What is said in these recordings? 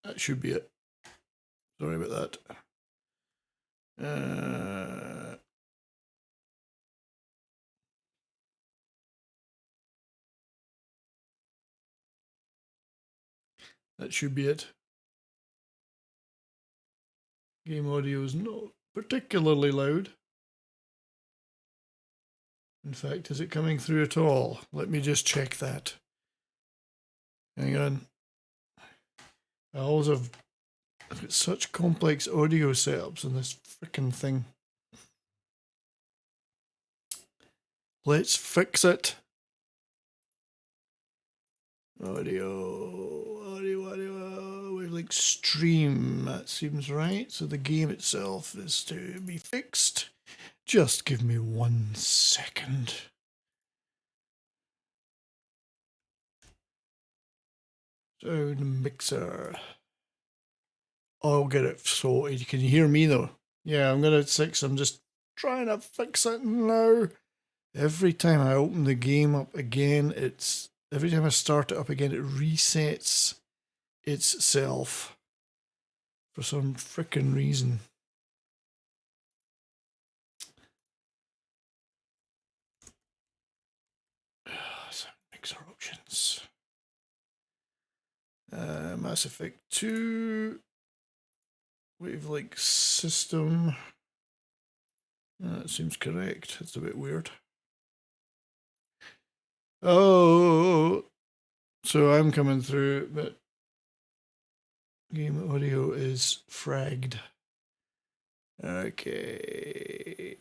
That should be it. Sorry about that. That should be it. Game audio is not particularly loud. In fact, is it coming through at all? Let me just check that. Hang on. I always have I've got such complex audio setups on this freaking thing. Let's fix it. Audio, wavelength stream. That seems right. So the game itself is to be fixed. Just give me 1 second. Sound mixer. I'll get it sorted. Can you hear me though? Yeah, I'm gonna 6. I'm just trying to fix it now. Every time I open the game up again, every time I start it up again, it resets itself for some frickin' reason. Sound mixer options. Mass Effect 2. Wavelength system. That seems correct. It's a bit weird. Oh, so I'm coming through, but game audio is fragged. Okay.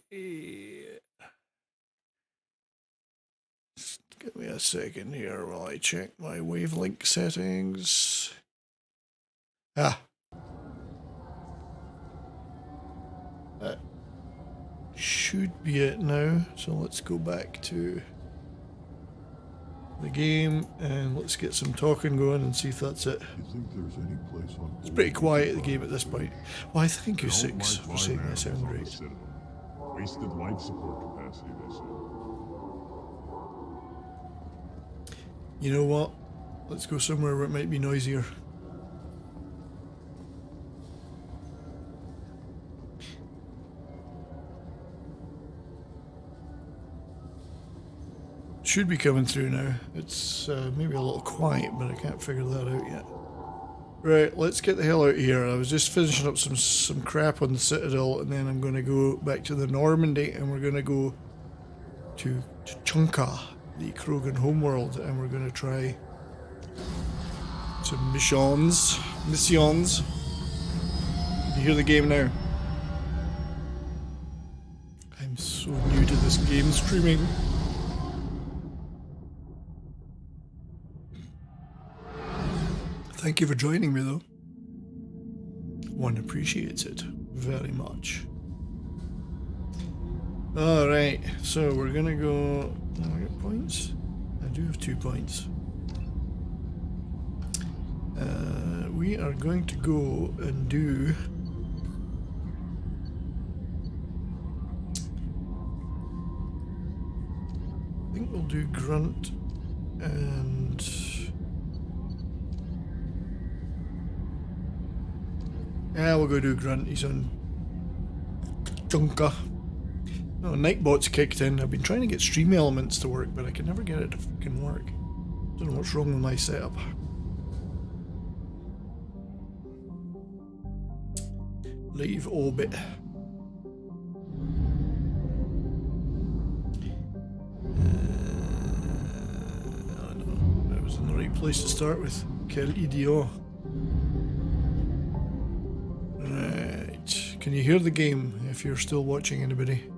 Just give me a second here while I check my wavelength settings. Ah. That should be it now. So let's go back to the game and let's get some talking going and see if that's it. It's pretty quiet, the game at this point. Why, thank you, 6, for saying I sound great. Wasted life support capacity, they say. You know what? Let's go somewhere where it might be noisier. Should be coming through now. It's maybe a little quiet, but I can't figure that out yet. Right, let's get the hell out of here. I was just finishing up some crap on the Citadel, and then I'm going to go back to the Normandy, and we're going to go to Chunka, the Krogan homeworld, and we're going to try some missions. You hear the game now? I'm so new to this game streaming. Thank you for joining me, though. One appreciates it very much. Alright, so we're gonna go... Oh, I got points? I do have 2 points. We are going to go and do... I think we'll do Grunt and... Yeah, we'll go do Grunt. He's on Chunka. Oh, Nightbot's kicked in. I've been trying to get Stream Elements to work, but I can never get it to fucking work. Don't know what's wrong with my setup. Leave orbit. I don't know. That was in the right place to start with. Quel idiot. Right. Can you hear the game if you're still watching, anybody?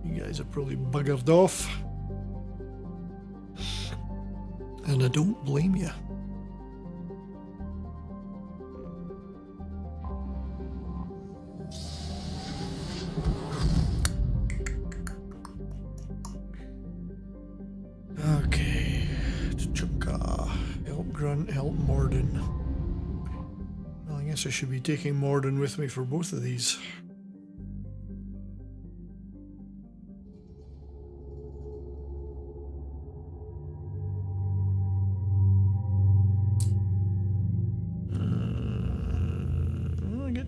You guys are probably buggered off. And I don't blame you. Okay. Chunka. Help Grunt, help Morden. Well, I guess I should be taking Morden with me for both of these.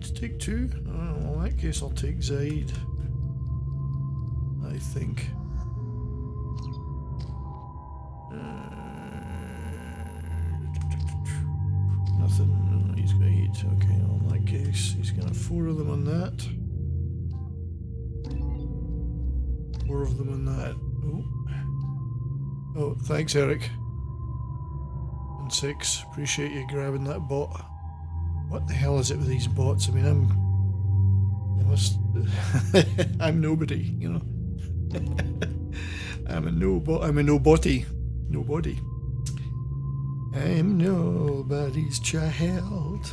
to take two? Oh, well, in that case, I'll take Zaid. I think. Nothing. He's got 8. Okay, well, in that case, he's going to have 4 of them on that. 4 of them on that. Oh, thanks, Eric. And 6. Appreciate you grabbing that bot. What the hell is it with these bots? I mean, I'm nobody, you know. I'm a nobody. Nobody. I'm nobody's child.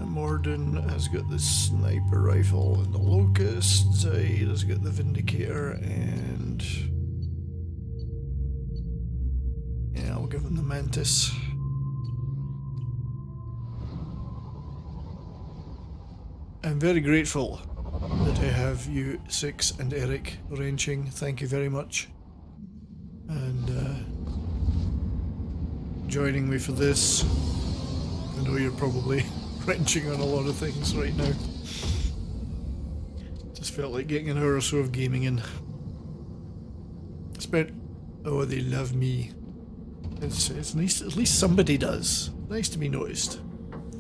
Morden has got the sniper rifle and the locust. Zaid has got the vindicator and... yeah, I'll give him the mantis. I'm very grateful that I have you, Six, and Eric wrenching. Thank you very much. And joining me for this. I know you're probably wrenching on a lot of things right now. Just felt like getting an hour or so of gaming in. Oh, they love me. It's nice, at least somebody does. Nice to be noticed,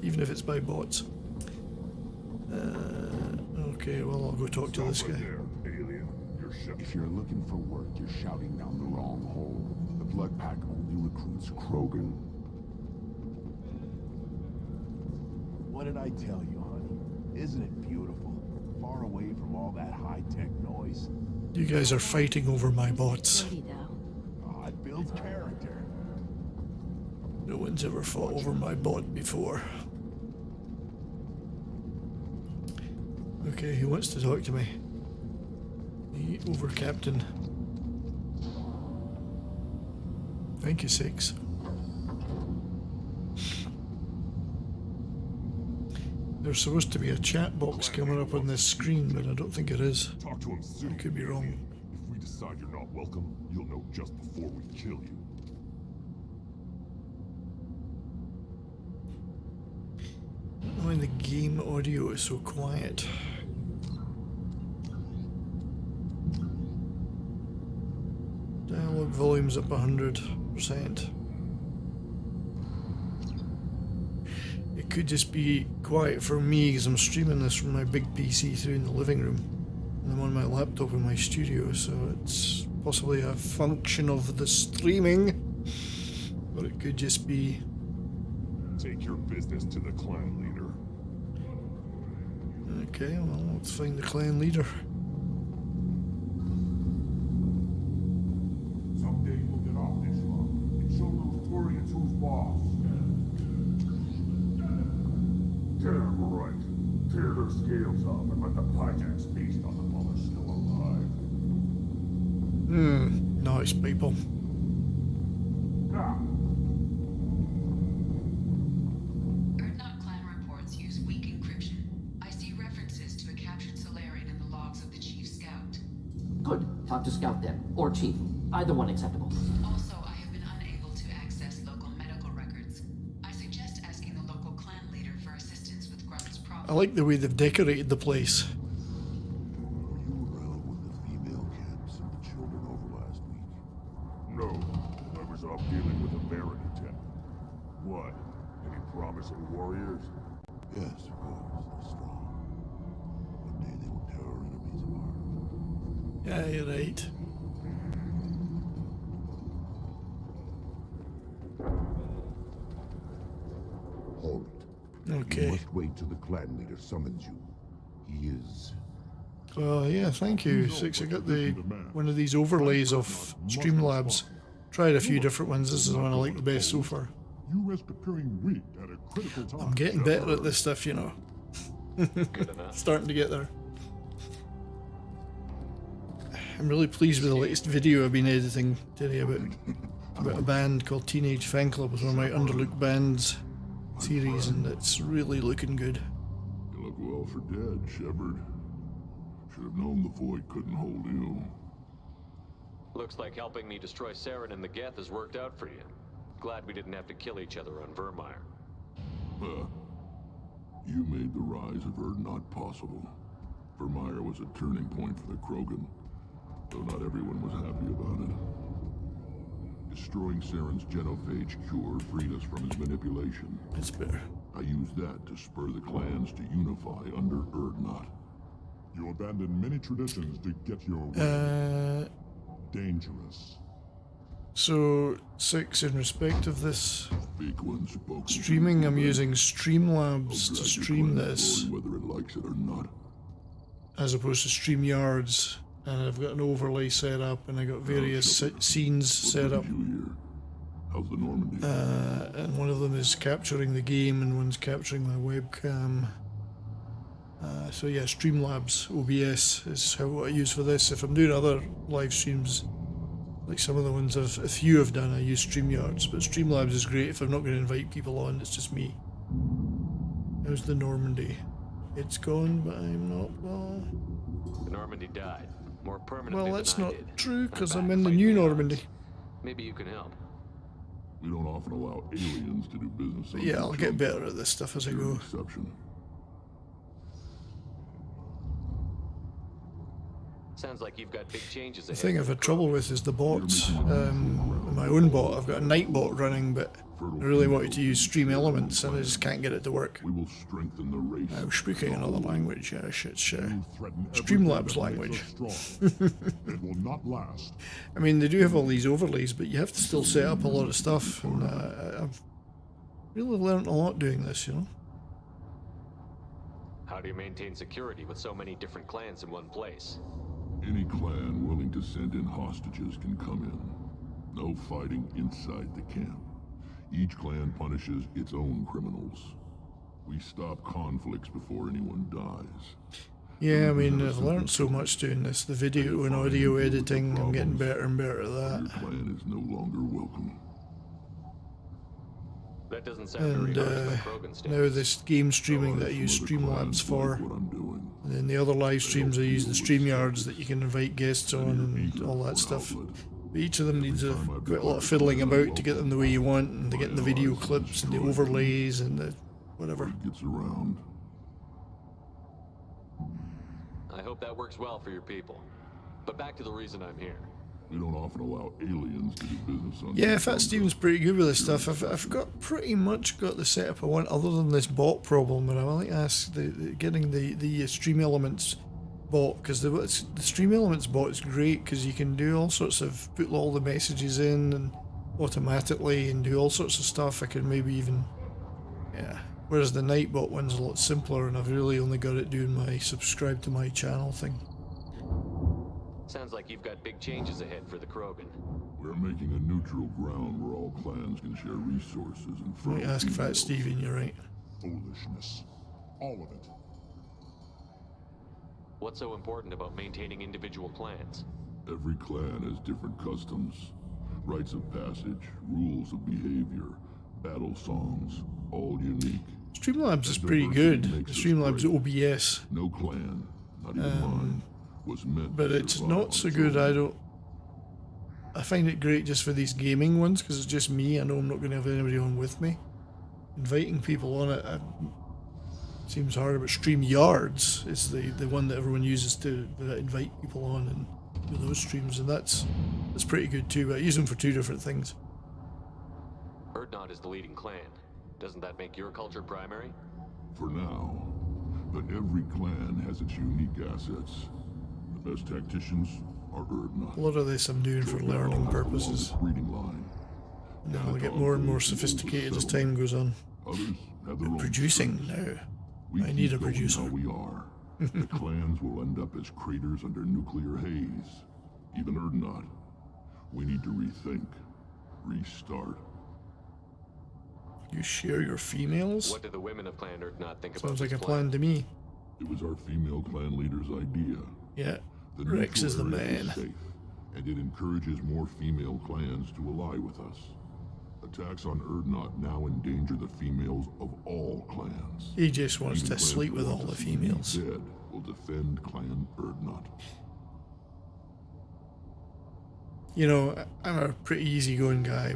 even if it's by bots. Okay, well, I'll go talk to this guy. If you're looking for work, you're shouting down the wrong hole. The Blood Pack only recruits Krogan. What did I tell you, honey? Isn't it beautiful? Far away from all that high-tech noise. You guys are fighting over my bots. Oh, it builds character. No one's ever fought over my bot before. Okay, who wants to talk to me? The over captain. Thank you, Six. There's supposed to be a chat box coming up on this screen, but I don't think it is. Talk to him soon. I could be wrong. If we decide you're not welcome, you'll know just before we kill you. I don't know why the game audio is so quiet. Dialogue volume's up 100%. It could just be quiet for me because I'm streaming this from my big PC through in the living room. And I'm on my laptop in my studio, so it's possibly a function of the streaming. Or it could just be... Take your business to the clan leader. Okay, well, let's find the clan leader. Someday we'll get off this one and show those Torians who's boss. Damn right. Tear their scales off and let the Pyjax feast on the mother still alive. Nice people. Now, Erdnot clan reports use weak encryption. I see references to a captured Solarian in the logs of the Chief Scout. Good. Talk to Scout then. Or Chief. Either one acceptable. Also, I have been unable to access local medical records. I suggest asking the local clan leader for assistance with Grunt's problem. I like the way they've decorated the place. were you around when the female camp sent the children over last week? No, I was off dealing with a Baron attempt. What? Any promising warriors? Yes, of course. They're strong. One day they will tear our enemies apart. Yeah, you're right. Hold it. You Okay. must wait till the clan leader summons you. He is... Well, yeah, thank you, Six. I got one of these overlays of Streamlabs. Tried a few different ones. This is the one I like the best so far. You risk appearing weak at a critical time. I'm getting better at this stuff, you know. Starting to get there. I'm really pleased with the latest video I've been editing today about a band called Teenage Fan Club. It's one of my Underlook bands series, and it's really looking good. You look well for dead, Shepard. Should have known the Void couldn't hold you. Looks like helping me destroy Saren and the Geth has worked out for you. Glad we didn't have to kill each other on Vermeer. You made the rise of Erdnot possible. Vermeer was a turning point for the Krogan, though not everyone was happy about it. Destroying Saren's genophage cure freed us from his manipulation. That's better. I used that to spur the clans to unify under Erdnot. You abandoned many traditions to get your way. Dangerous. So 6 in respect of this Big one spoke. streaming, I'm using Streamlabs to stream this, whether it likes it or not. as opposed to StreamYards. And I've got an overlay set up, and I got various scenes set up. How's the Normandy? And one of them is capturing the game, and one's capturing my webcam. So yeah, Streamlabs OBS is what I use for this. If I'm doing other live streams, like some of the ones a few have done, I use StreamYards. But Streamlabs is great if I'm not going to invite people on, it's just me. How's the Normandy? It's gone, but I'm not well. The Normandy died. More permanently Well, than that's I not did. true, because back I'm in the fighting new the odds. Normandy. Maybe you can help. We don't often allow aliens to do business. But yeah, I'll get better at this stuff as I You're an go. exception. Sounds like you've got big changes The ahead. thing I've had trouble with is the bots. My own bot, I've got a night bot running, but I really wanted to use Stream Elements and I just can't get it to work. We will strengthen the race. I'm speaking another language, yeah, shit's You threaten Streamlabs everything language. that makes us strong. It will not last. I mean, they do have all these overlays, but you have to still set up a lot of stuff, and I've really learned a lot doing this, you know? How do you maintain security with so many different clans in one place? Any clan willing to send in hostages can come in. No fighting inside the camp. Each clan punishes its own criminals. We stop conflicts before anyone dies. Yeah, I mean, I've learned so much doing this. The video and audio editing, I'm getting better and better at Your that. clan is no longer welcome. That doesn't sound very And harsh by Krogan now standards. this game streaming that I use Some other Streamlabs clans for. like what I'm doing. And then the other live streams I use the StreamYards that you can invite guests on and all that stuff. But each of them needs quite a lot of fiddling about to get them the way you want, and to get the video clips and the overlays and the whatever. Word gets around. I hope that works well for your people. But back to the reason I'm here. We don't often allow aliens to do business on. Yeah, Fat Steven's pretty good with this stuff. I've got pretty much got the setup I want, other than this bot problem. And I want to ask getting the Stream Elements bot, because the Stream Elements bot is great because you can do all sorts of put all the messages in and automatically and do all sorts of stuff. I could maybe even Whereas the Nightbot one's a lot simpler, and I've really only got it doing my subscribe to my channel thing. Sounds like you've got big changes ahead for the Krogan. We're making a neutral ground where all clans can share resources and Let me fertile ask Fat females. Steven, you're right. Foolishness. All of it. What's so important about maintaining individual clans? Every clan has different customs, rites of passage, rules of behavior, battle songs, all unique. Streamlabs is pretty good. Streamlabs OBS. No clan, not even mine, was meant But to it's survive not on so its good. own. I find it great just for these gaming ones because it's just me. I know I'm not going to have anybody on with me. Inviting people on it seems hard, but StreamYards is the one that everyone uses to invite people on and do those streams, and that's pretty good too. But I use them for two different things. Erdnot is the leading clan. Doesn't that make your culture primary? For now. But every clan has its unique assets. The best tacticians are Erdnot. A lot of this I'm doing for learning purposes. Breeding line. And I'll get more and more sophisticated as time goes on. Others have their own Producing strengths. now. We I keep need a going producer. how we are. The clans will end up as craters under nuclear haze. Even Erdnot. We need to rethink. Restart. You share your females? What do the women of Clan Erdnot think about Sounds like this a plan to me. It was our female clan leader's idea. Yeah. The Rex is the neutral area man. safe, and it encourages more female clans to ally with us. Attacks on Erdnot now endanger the females of all clans. He just wants Even to clans sleep that with all want the to see me females. dead will defend Clan Erdnot. You know, I'm a pretty easygoing guy,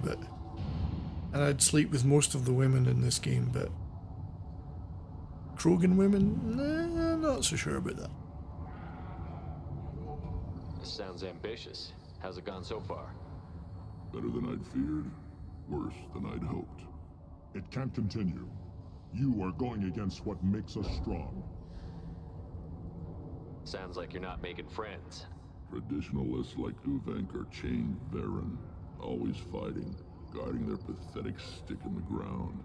and I'd sleep with most of the women in this game, but Krogan women? Nah, not so sure about that. This sounds ambitious. How's it gone so far? Better than I'd feared, worse than I'd hoped. It can't continue. You are going against what makes us strong. Sounds like you're not making friends. Traditionalists like Uvenk are chained Varen, always fighting, guarding their pathetic stick in the ground.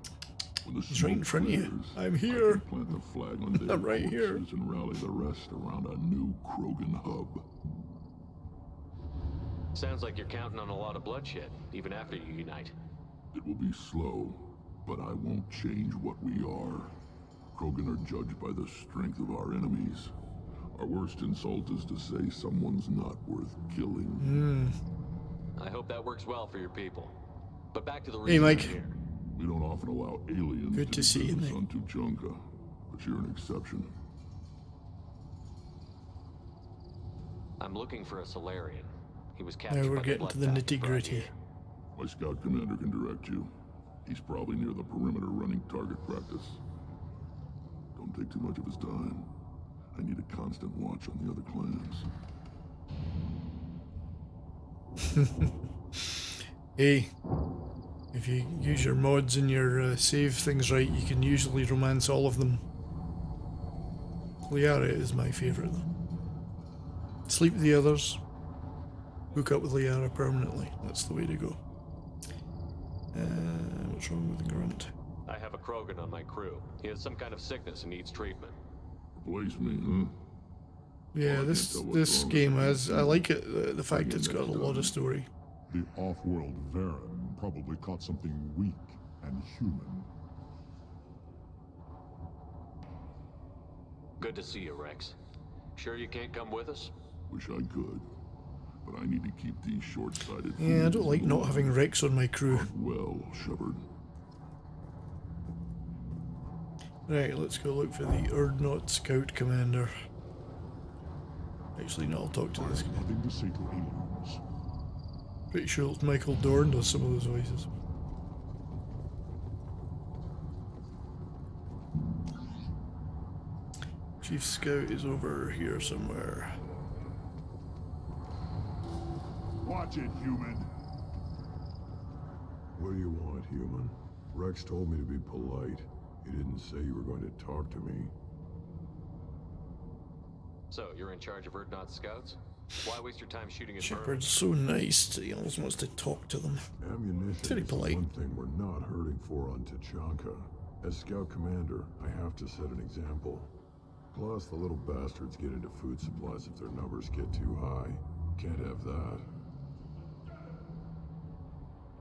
When the He's right in smoke front of you. clears, I'm I here. can plant the flag on their I'm right here. corpses and rally the rest around a new Krogan hub. Sounds like you're counting on a lot of bloodshed, even after you unite. It will be slow, but I won't change what we are. Krogan are judged by the strength of our enemies. Our worst insult is to say someone's not worth killing. I hope that works well for your people. But back to the Hey, reason Mike. I'm here. We don't often allow aliens Good to do see you, business mate. on Tuchanka, but you're an exception. I'm looking for a Solarian. He was captured Now we're by getting the to the blood pact nitty gritty. Friday. My scout commander can direct you. He's probably near the perimeter running target practice. Don't take too much of his time. I need a constant watch on the other clans. Hey, if you use your mods and your save things right, you can usually romance all of them. Liara is my favourite though. Sleep with the others. Hook up with Liara permanently. That's the way to go. What's wrong with the grunt? I have a Krogan on my crew. He has some kind of sickness and needs treatment. Replace me, huh? Yeah, Well, I this can't tell what's wrong with game you. has. I like it. The fact Bring it it's got a next lot time. of story. The off-world Varen probably caught something weak and human. Good to see you, Rex. Sure you can't come with us? Wish I could, but I need to keep these short-sighted. Yeah, I don't fools like not alive. having Rex on my crew. Well, Shepard. Right, let's go look for the Urdnot Scout Commander. Actually, no, I'll talk to this guy. Nothing to say to aliens. Pretty sure it's Michael Dorn does some of those voices. Chief Scout is over here somewhere. Watch it, human. What do you want, human? Rex told me to be polite. He didn't say you were going to talk to me. So, you're in charge of Urdnot scouts? Why waste your time shooting at Shepard's so nice, he almost wants to talk to them. Ammunition Very is the polite. one thing we're not hurting for on Tuchanka. As Scout Commander, I have to set an example. Plus, the little bastards get into food supplies if their numbers get too high. Can't have that.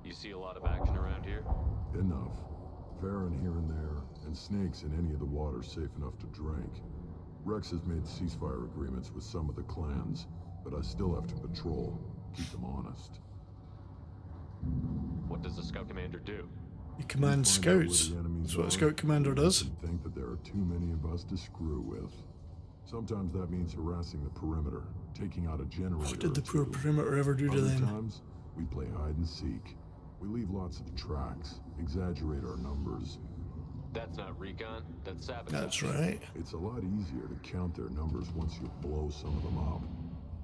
You see a lot of action around here? Enough. Varen here and there, and snakes in any of the water safe enough to drink. Rex has made ceasefire agreements with some of the clans, but I still have to patrol, keep them honest. What does the scout commander do? He commands Find out where scouts. the enemies That's what a are, Scout Commander does. and think that there are too many of us to screw with. Sometimes that means harassing the perimeter, taking out a generator. What did the or poor two. perimeter ever do to Other them? times, we play hide and seek. We leave lots of tracks, exaggerate our numbers. That's not recon, that's sabotage. That's right. It's a lot easier to count their numbers once you blow some of them up.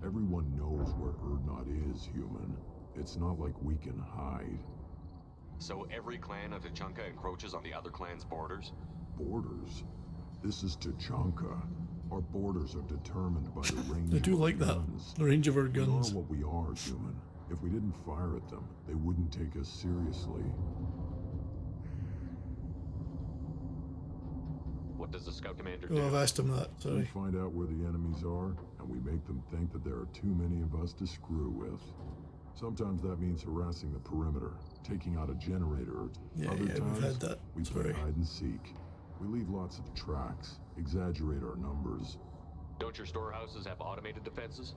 Everyone knows where Urdnot is, human. It's not like we can hide. So every clan of Tuchanka encroaches on the other clan's borders? Borders? This is Tuchanka. Our borders are determined by the range I do of our like that. guns. The range of our We guns. are what we are, human. If we didn't fire at them, they wouldn't take us seriously. What does the scout commander Oh, I've do? asked him that, We sorry. find out where the enemies are, and we make them think that there are too many of us to screw with. Sometimes that means harassing the perimeter, taking out a generator. Yeah, Other yeah, times, we've had that. we play Sorry. hide and seek. We leave lots of tracks, exaggerate our numbers. Don't your storehouses have automated defenses?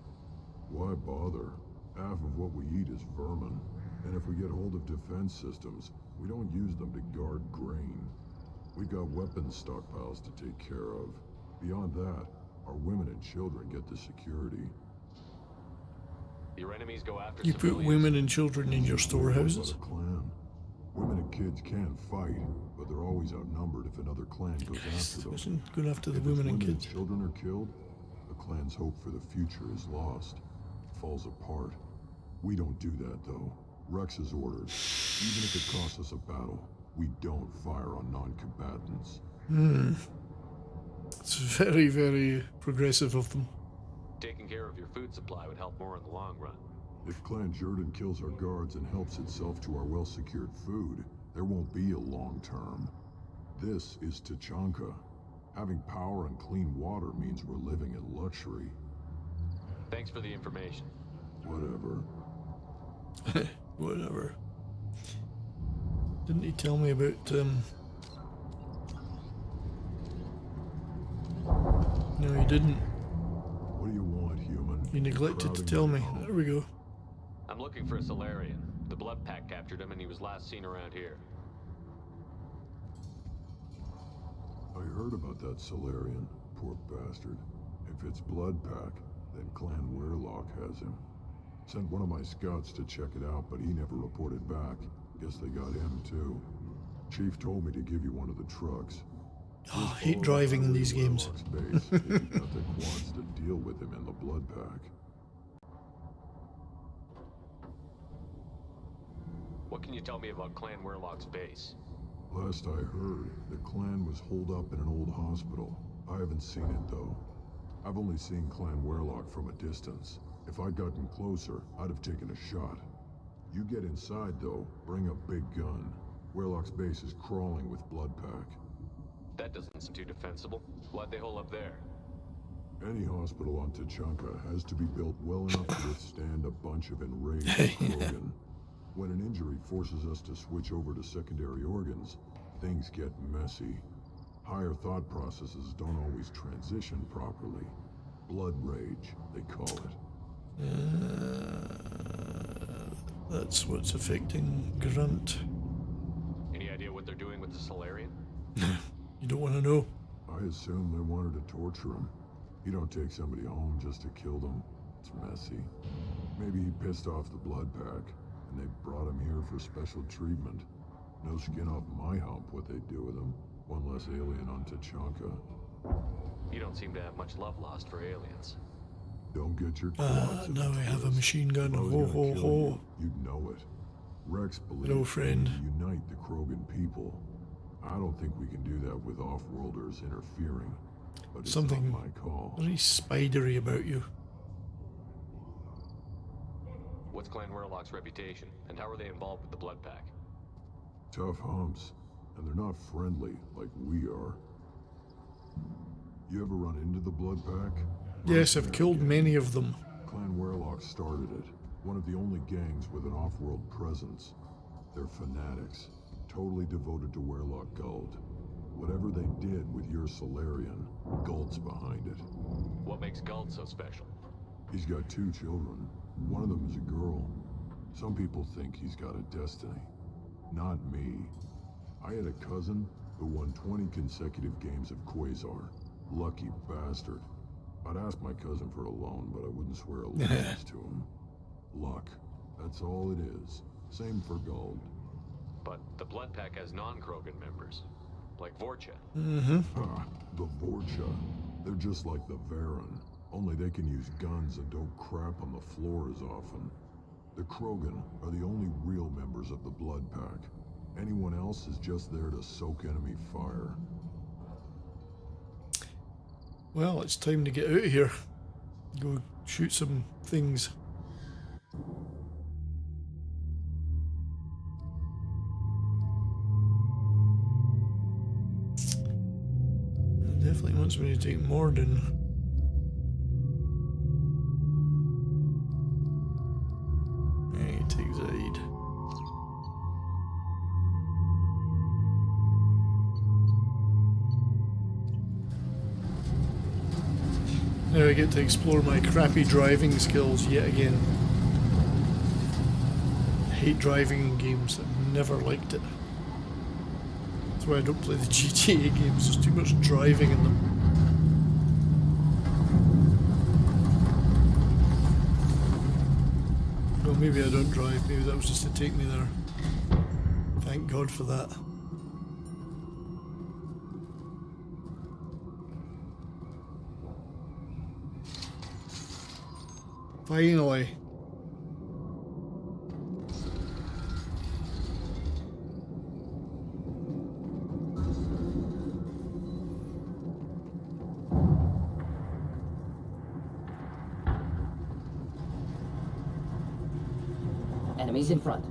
Why bother? Half of what we eat is vermin. And if we get hold of defense systems, we don't use them to guard grain. We've got weapons stockpiles to take care of. Beyond that, our women and children get the security. Your enemies go after You put civilians? women and children in your storehouses? About a clan. Women kids can fight, but they're always outnumbered if another clan goes after them. Wasn't going after the If women it's and women kids. children are killed, the clan's hope for the future is lost. It falls apart. We don't do that, though. Rex's orders. Even if it costs us a battle, we don't fire on non-combatants. It's very, very progressive of them. Taking care of your food supply would help more in the long run. If Clan Jordan kills our guards and helps itself to our well-secured food, there won't be a long term. This is Tachanka. Having power and clean water means we're living in luxury. Thanks for the information. Whatever. Whatever. Didn't he tell me about, No, he didn't. What do you want, human? He neglected to Crowding tell me. my home. There we go. I'm looking for a Solarian. The Blood Pack captured him and he was last seen around here. I heard about that Solarian. Poor bastard. If it's Blood Pack, then Clan Weirlock has him. Sent one of my scouts to check it out, but he never reported back. Guess they got him too. Chief told me to give you one of the trucks. Oh, I hate driving in these games. Base if you got the quads to deal with him in the Blood Pack. What can you tell me about Clan Weirlock's base? Last I heard, the clan was holed up in an old hospital. I haven't seen it though. I've only seen Clan Weirlock from a distance. If I'd gotten closer, I'd have taken a shot. You get inside though, bring a big gun. Weirlock's base is crawling with Blood Pack. That doesn't seem too defensible. Why'd they hole up there? Any hospital on Tachanka has to be built well enough to withstand a bunch of enraged Krogan. When an injury forces us to switch over to secondary organs, things get messy. Higher thought processes don't always transition properly. Blood rage, they call it. That's what's affecting Grunt. Any idea what they're doing with the Solarian? You don't want to know. I assume they wanted to torture him. You don't take somebody home just to kill them. It's messy. Maybe he pissed off the Blood Pack, and they brought him here for special treatment. No skin off my hump what they do with him. One less alien on Tachanka. You don't seem to have much love lost for aliens. Don't get your quads in Now a I have a twist. machine gun. If I was Ho, gonna ho, kill ho. you'd know it. Rex believes Hello, we friend. need to unite the Krogan people. I don't think we can do that with off-worlders interfering. But it's Something not my call. very spidery about you. What's Clan Weirlock's reputation, and how are they involved with the Blood Pack? Tough humps, and they're not friendly like we are. You ever run into the Blood Pack? Yes, I've killed many of them. Clan Weirlock started it. One of the only gangs with an off-world presence. They're fanatics, totally devoted to Weirlock Guld. Whatever they did with your Solarian, Guld's behind it. What makes Guld so special? He's got 2 children. One of them is a girl. Some people think he's got a destiny. Not me. I had a cousin who won 20 consecutive games of Quasar. Lucky bastard. I'd ask my cousin for a loan, but I wouldn't swear allegiance to him. Luck. That's all it is. Same for Guld. But the Blood Pack has non-Krogan members, like Vorcha. Ah, the Vorcha. They're just like the Varen. Only they can use guns and don't crap on the floor as often. The Krogan are the only real members of the Blood Pack. Anyone else is just there to soak enemy fire. Well, it's time to get out of here. Go shoot some things. It definitely wants me to take Morden. Hey, take Zaid. Now I get to explore my crappy driving skills yet again. I hate driving in games. I've never liked it. That's why I don't play the GTA games. There's too much driving in them. Well, maybe I don't drive. Maybe that was just to take me there. Thank God for that. Finally. Enemies in front.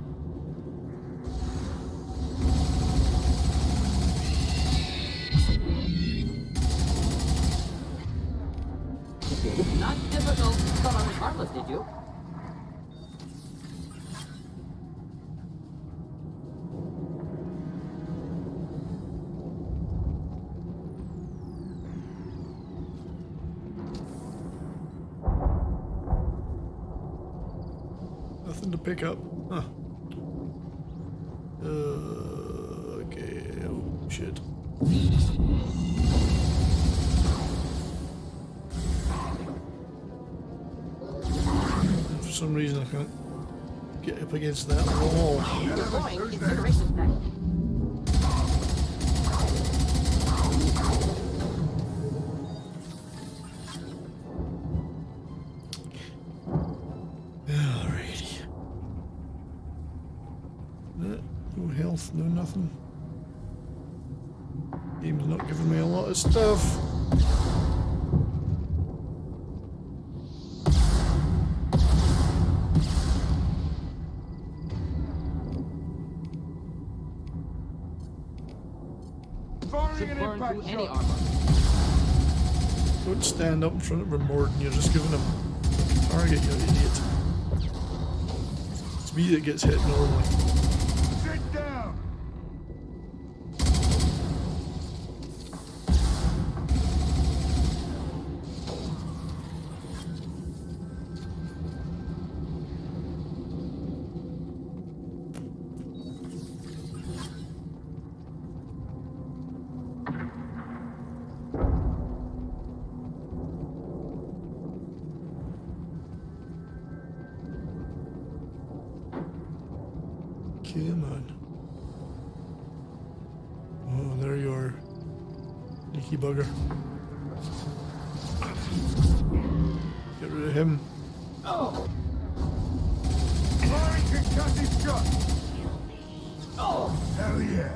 Not difficult. Thought I was harmless, did you? Nothing to pick up. Huh. Okay. Oh, shit. For some reason I can't get up against that wall. Deploying incineration pack. Alrighty. No health, no nothing. Game's not giving me a lot of stuff. Should burn through any armor. Don't stand up in front of him more than you're just giving him a target, you idiot. It's me that gets hit normally. Sit down! Come on. Oh, there you are. Sneaky bugger. Get rid of him. Oh! Firing concussive shot! Oh! Hell yeah!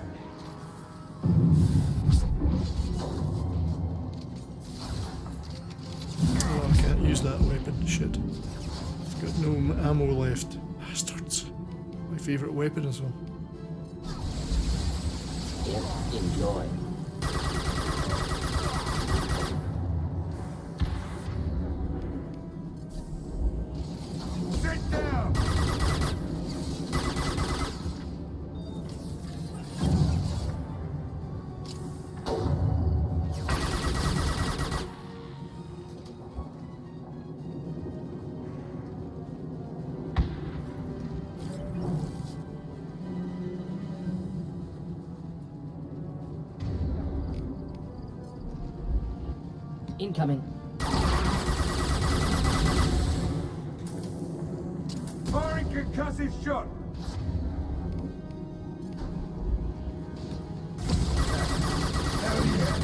Oh, I can't use that weapon. Shit. I've got no ammo left. Bastards. My favourite weapon as well. Yes, enjoy. Sit down! Incoming. Firing concussive shot! Hell yeah!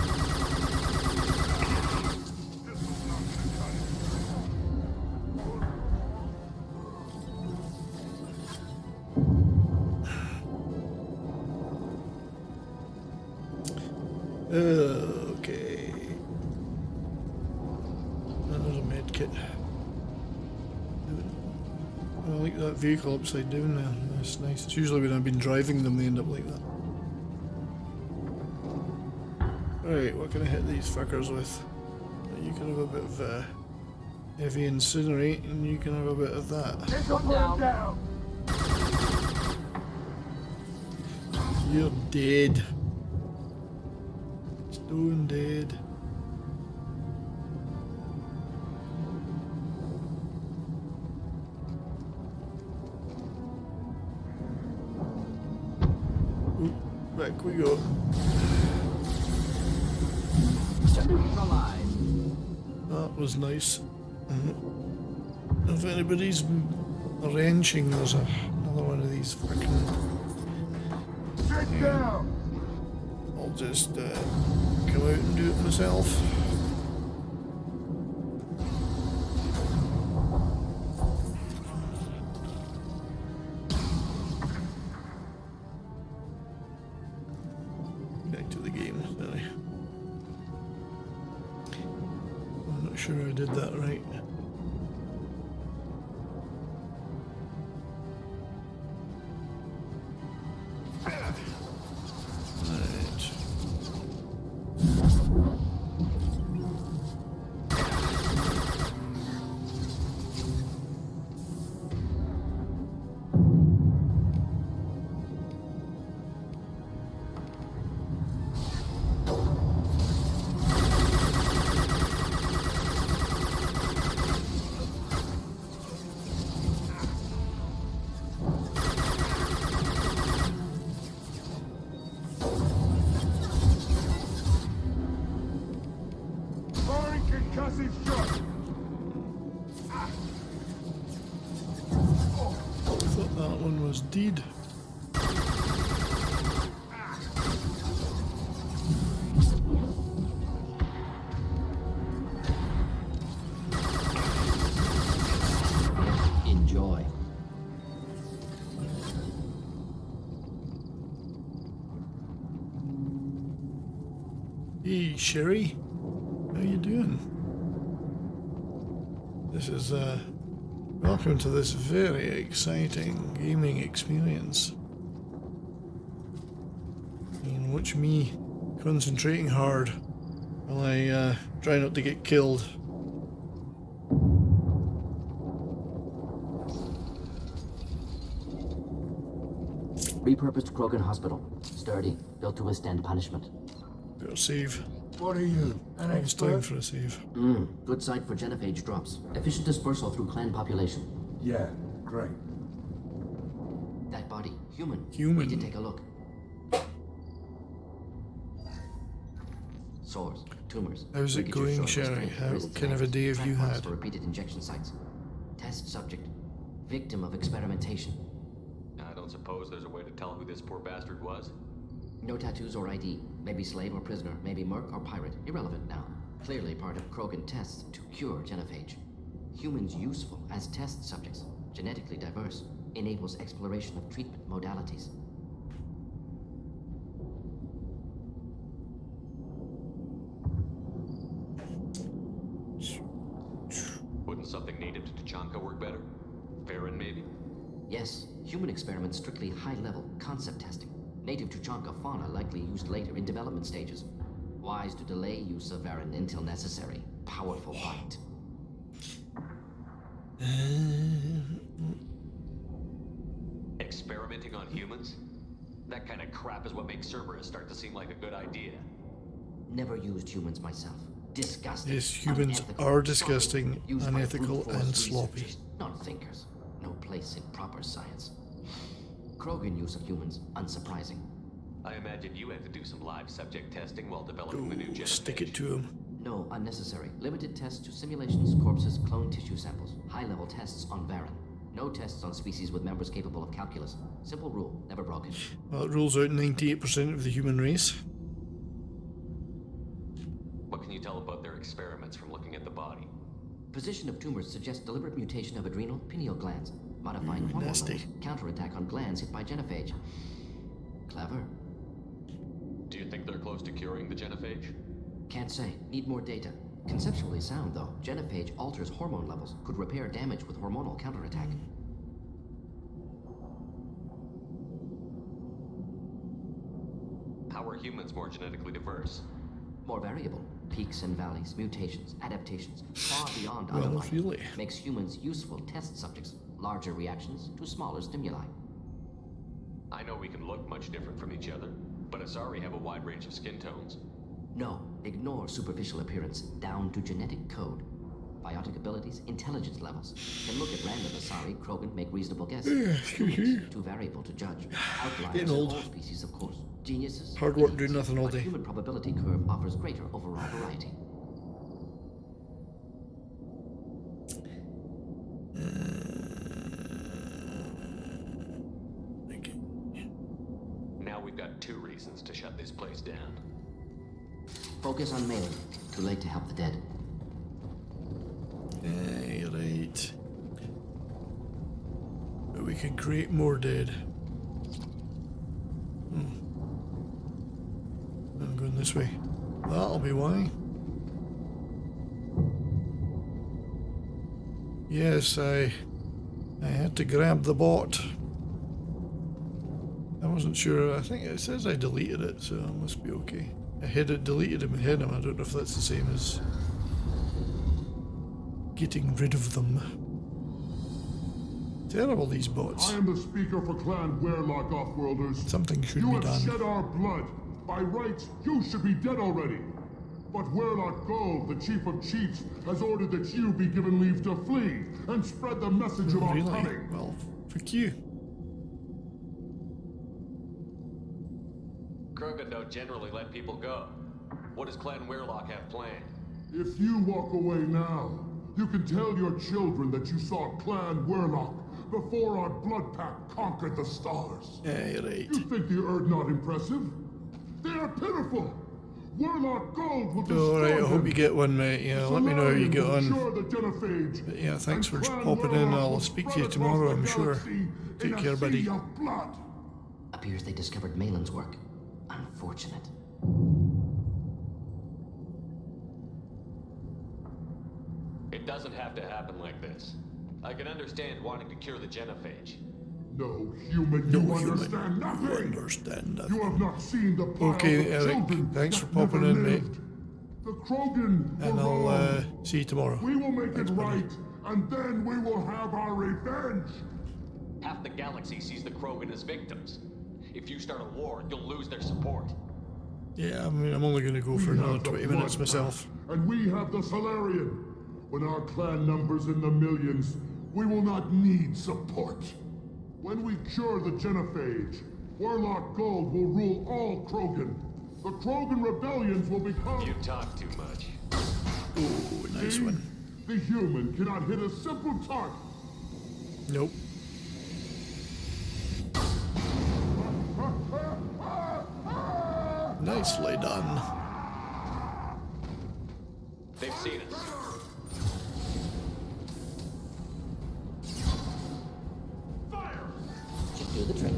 Okay. There's a med kit. I like that vehicle upside down there. That's nice. It's usually when I've been driving them they end up like that. Right, what can I hit these fuckers with? You can have a bit of heavy incinerate and you can have a bit of that. Put him down! You're dead. Stone dead. Ooh, back we go. That was nice. If anybody's wrenching, there's another one of these fucking Get down! I'll just come out and do it myself. Back to the game, sorry. I'm not sure I did that right. Firing concussive shot! I thought that one was deed. Enjoy. Hey, Sherry. How you doing? This is, welcome to this very exciting gaming experience. You can watch me concentrating hard while I, try not to get killed. Repurposed Krogan Hospital. Sturdy, built to withstand punishment. Got a save. What are you, an It's time expert? for a save. Good site for genophage drops. Efficient dispersal through clan population. Yeah, great. That body, human. Human. Need to take a look. Sores, tumors. How's it ligature going, short Sherry? restraint, How wrist kind of a day have track you marks had? For repeated injection sites. Test subject. Victim of experimentation. I don't suppose there's a way to tell who this poor bastard was? No tattoos or ID. Maybe slave or prisoner. Maybe merc or pirate. Irrelevant now. Clearly part of Krogan tests to cure genophage. Humans useful as test subjects. Genetically diverse. Enables exploration of treatment modalities. Wouldn't something native to Tachanka work better? Farron, maybe? Yes, human experiments strictly high-level concept testing. Native Tuchanka fauna likely used later in development stages. Wise to delay use of Varan until necessary. Powerful bite. Experimenting on humans? That kind of crap is what makes Cerberus start to seem like a good idea. Never used humans myself. Disgusting. Yes, humans unethical, are disgusting, sloppy, used by unethical, brute force and sloppy. researchers, not thinkers. No place in proper science. Krogan use of humans, unsurprising. I imagine you had to do some live subject testing while developing the new Go genophage. stick it to him. No, unnecessary. Limited tests to simulations, corpses, clone tissue samples. High-level tests on Varan. No tests on species with members capable of calculus. Simple rule, never broken. Well, it rules out 98% of the human race. What can you tell about their experiments from looking at the body? Position of tumors suggests deliberate mutation of adrenal, pineal glands, modifying hormone nasty. levels, counterattack on glands hit by genophage. Clever. Do you think they're close to curing the genophage? Can't say. Need more data. Conceptually sound, though. Genophage alters hormone levels, could repair damage with hormonal counterattack. How are humans more genetically diverse? More variable. Peaks and valleys, mutations, adaptations, far beyond Well, other life. really? Makes humans useful test subjects. Larger reactions to smaller stimuli. I know we can look much different from each other, but Asari have a wide range of skin tones. No, ignore superficial appearance, down to genetic code. Biotic abilities, intelligence levels. Can look at random Asari, Krogan, make reasonable guesses. Humans, too variable to judge. Outliers Getting in old. all species, of course. Geniuses. Hard work idiots. doing nothing all But day. Human probability curve offers greater overall variety. Okay. Now we've got 2 reasons to shut this place down. Focus on Malin. Too late to help the dead. Right. But we can create more dead. I'm going this way. That'll be why. Yes, I had to grab the bot. I wasn't sure. I think it says I deleted it, so it must be okay. I had it deleted him and hid him. I don't know if that's the same as getting rid of them. Terrible, these bots. I am the speaker for Clan Werlock Offworlders. Something should You be have done. shed our blood. By rights, you should be dead already. But Werlock Gold, the Chief of Chiefs, has ordered that you be given leave to flee and spread the message of our Really? coming. Well, fuck you. Krogan don't generally let people go. What does Clan Werlock have planned? If you walk away now, you can tell your children that you saw Clan Werlock before our blood pact conquered the stars. Yeah, right. You think the Earth not impressive? They are pitiful. Werlock Gold will destroy Alright, I them. hope you get one, mate. Yeah, let me know how you get on. But yeah, thanks for popping in. I'll speak to you tomorrow, I'm sure. Take care, buddy. Appears they discovered Malin's work. Unfortunate. It doesn't have to happen like this. I can understand wanting to cure the genophage. No human, you understand nothing. You understand nothing. You have not seen the piles Okay, of Eric, children thanks for that popping never in, mate. lived. The Krogan And were I'll wrong. see you tomorrow. We will make Thanks, it buddy. right, and then we will have our revenge. Half the galaxy sees the Krogan as victims. If you start a war, you'll lose their support. Yeah, I mean, I'm only going to go for We another have the 20 minutes blood myself. pact, and we have the Solarian. When our clan numbers in the millions, we will not need support. When we cure the genophage, Werlock Gold will rule all Krogan. The Krogan rebellions will become... You talk too much. Ooh, nice See? one. The human cannot hit a simple target. Nope. Nicely done. They've seen us. Should do the trick.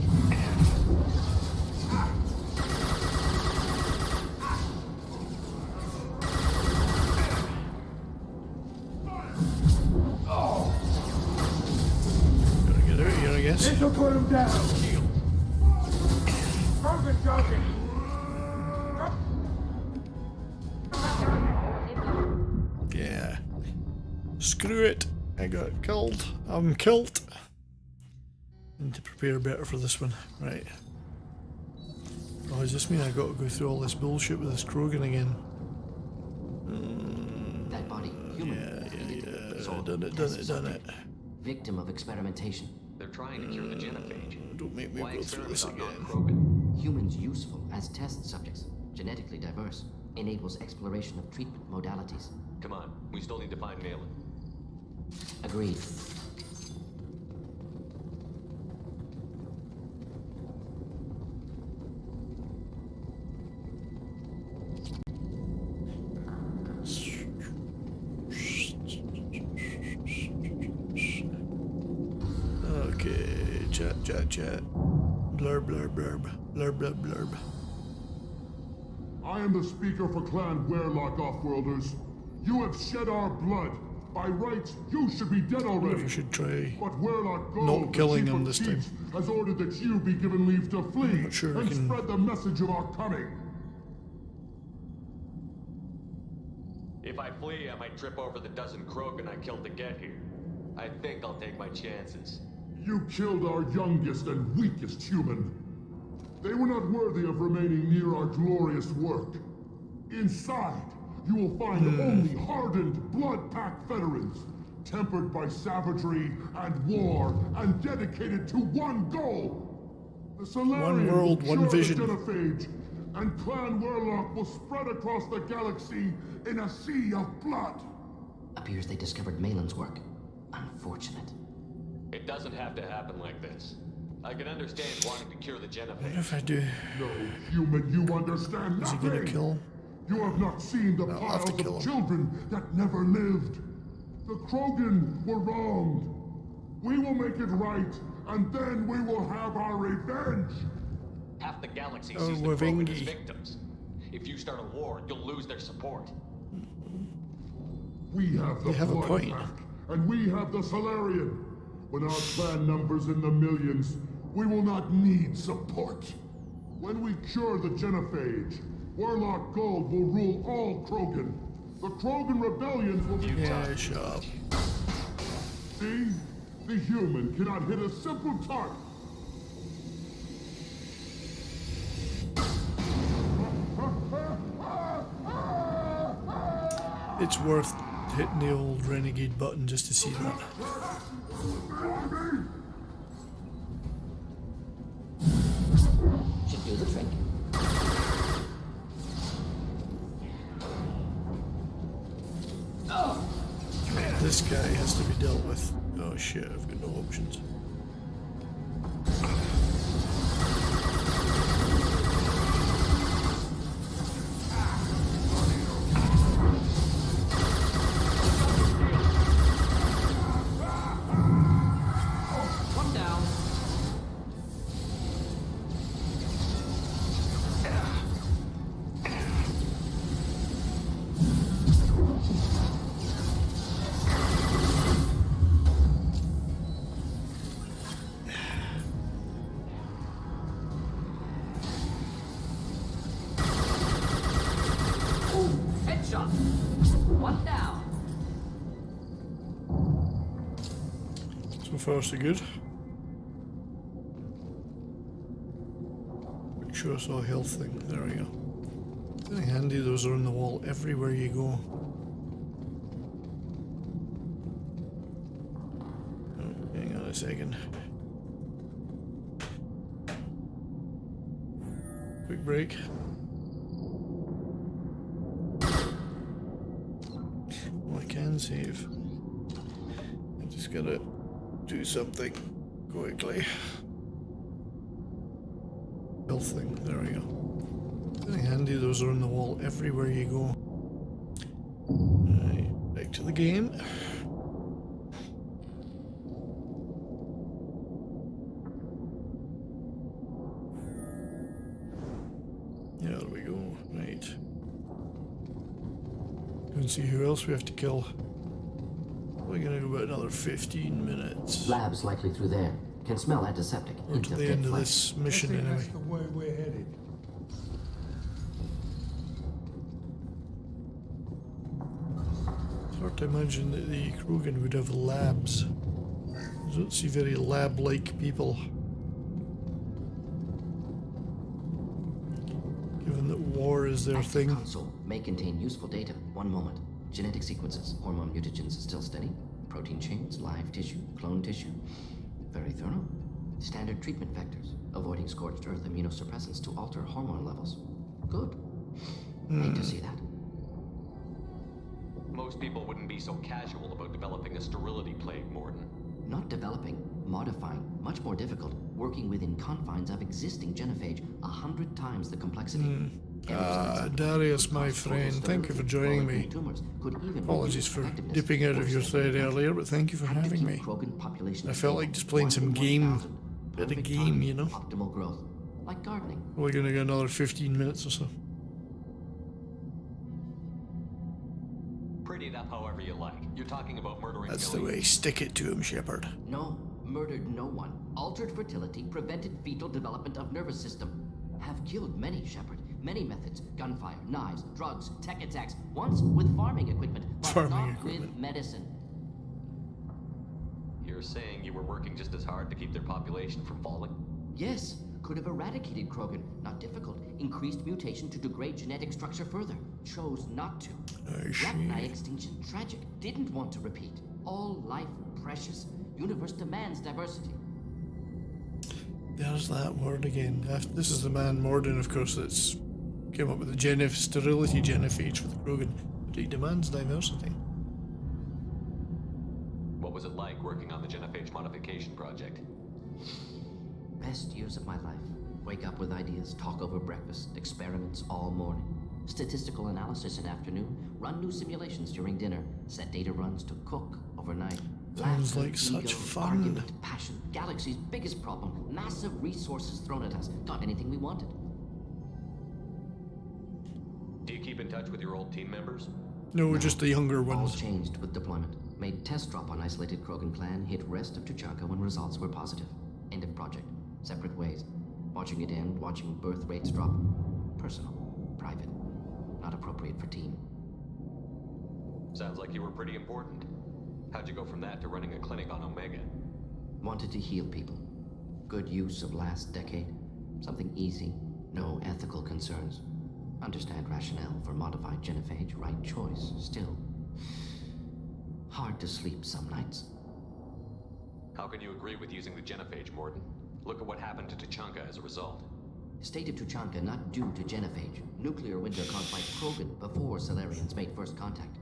Gotta get out here, I guess. This'll put him down. Krogan joking. Yeah. Screw it. I got killed. I'm killed. Need to prepare better for this one. Right. Oh, does this mean I got to go through all this bullshit with this Krogan again? That body, human. Yeah. Soul, Done it. Victim of experimentation. They're trying to cure the genophage. Don't make me Why go through this experiment on again. non-Krogan? Humans useful as test subjects. Genetically diverse. Enables exploration of treatment modalities. Come on, we still need to find Malin. Agreed. Okay, chat. Blurb. Blurb. I am the speaker for Clan Werlock Offworlders. You have shed our blood. By rights, you should be dead I wonder if already. I should try. But Werlock Gold, Not killing the Chief him of this time. Chiefs, has ordered that you be given leave to flee not sure I and can- spread the message of our coming. If I flee, I might trip over the dozen Krogan I killed to get here. I think I'll take my chances. You killed our youngest and weakest human. They were not worthy of remaining near our glorious work. Inside, you will find only hardened blood-packed veterans, tempered by savagery and war, and dedicated to one goal. The Solarian One world, will one cure vision. the genophage, and Clan Werlock will spread across the galaxy in a sea of blood. Appears they discovered Malin's work. Unfortunate. It doesn't have to happen like this. I can understand wanting to cure the What genophage. if I do? No human, you understand Is he nothing. gonna kill? You have not seen the I'll have to piles kill of him. children that never lived. The Krogan were wronged. We will make it right, and then we will have our revenge. Half the galaxy Oh, sees the Krogan as Wavingi. victims. If you start a war, you'll lose their support. We have the They have a blood point. pack, and we have the Solarian. When our clan numbers in the millions, we will not need support. When we cure the genophage, Warlock Gold will rule all Krogan. The Krogan rebellions will be... Yeah, shut up. See? The human cannot hit a simple target. It's worth hitting the old renegade button just to see that. Should do the trick. This guy has to be dealt with. Oh shit, I've got no options. One down. Headshot. One down. So far so good. Make sure I saw a health thing. There we go. Very handy, those are on the wall everywhere you go. Oh, hang on a second. Quick break. Well, I can save. I just gotta do something quickly. Health thing, there we go. Very handy, those are on the wall everywhere you go. Right, back to the game. Yeah, there we go. Right. Go and see who else we have to kill. We're gonna go about another 15 minutes. Labs likely through there. Can smell antiseptic. Or Hint to of the dead end of flesh. this mission anyway. That's the way we're headed. It's hard to imagine that the Krogan would have labs. I don't see very lab-like people. Given that war is their Active thing. console may contain useful data. One moment. Genetic sequences. Hormone mutagens still steady. Protein chains, live tissue, clone tissue. Very thorough. Standard treatment vectors. Avoiding scorched earth immunosuppressants to alter hormone levels. Good. Hate to see that. Most people wouldn't be so casual about developing a sterility plague, Morden. Not developing, modifying, much more difficult, working within confines of existing genophage, 100 times the complexity. Darius, my friend, thank you for joining me. Apologies for dipping out of your thread earlier, but thank you for having me. I felt like just playing some game, bit of game, you know. Optimal growth, like gardening. We're gonna go another 15 minutes or so. Pretty it up however you like. You're talking about murdering That's the millions. way. Stick it to him, Shepard. No, murdered no one. Altered fertility, prevented fetal development of nervous system. Have killed many, Shepard. Many methods. Gunfire, knives, drugs, tech attacks. Once with farming equipment, but Farming not equipment. with medicine. You're saying you were working just as hard to keep their population from falling? Yes, could have eradicated Krogan. Not difficult. Increased mutation to degrade genetic structure further. Chose not to. I Rachni see. extinction tragic. Didn't want to repeat. All life precious. Universe demands diversity. There's that word again. This is the man Morden, of course, that's came up with the sterility genophage for the Krogan. But he demands diversity. What was it like working on the genophage modification project? Best years of my life. Wake up with ideas, talk over breakfast, experiments all morning. Statistical analysis in afternoon, run new simulations during dinner, set data runs to cook overnight. Sounds Laughter, like such ego, fun. argument, passion, galaxy's biggest problem, massive resources thrown at us, got anything we wanted. Do you keep in touch with your old team members? No, just the younger All ones. changed with deployment. Made test drop on isolated Krogan clan, hit rest of Tuchanka when results were positive. End of project. Separate ways. Watching it end, watching birth rates drop. Personal. Private. Not appropriate for team. Sounds like you were pretty important. How'd you go from that to running a clinic on Omega? Wanted to heal people. Good use of last decade. Something easy. No ethical concerns. Understand rationale for modified genophage, right choice. Still. Hard to sleep some nights. How can you agree with using the genophage, Morden? Look at what happened to Tuchanka as a result. State of Tuchanka not due to genophage. Nuclear winter caused by Krogan before Solarians made first contact.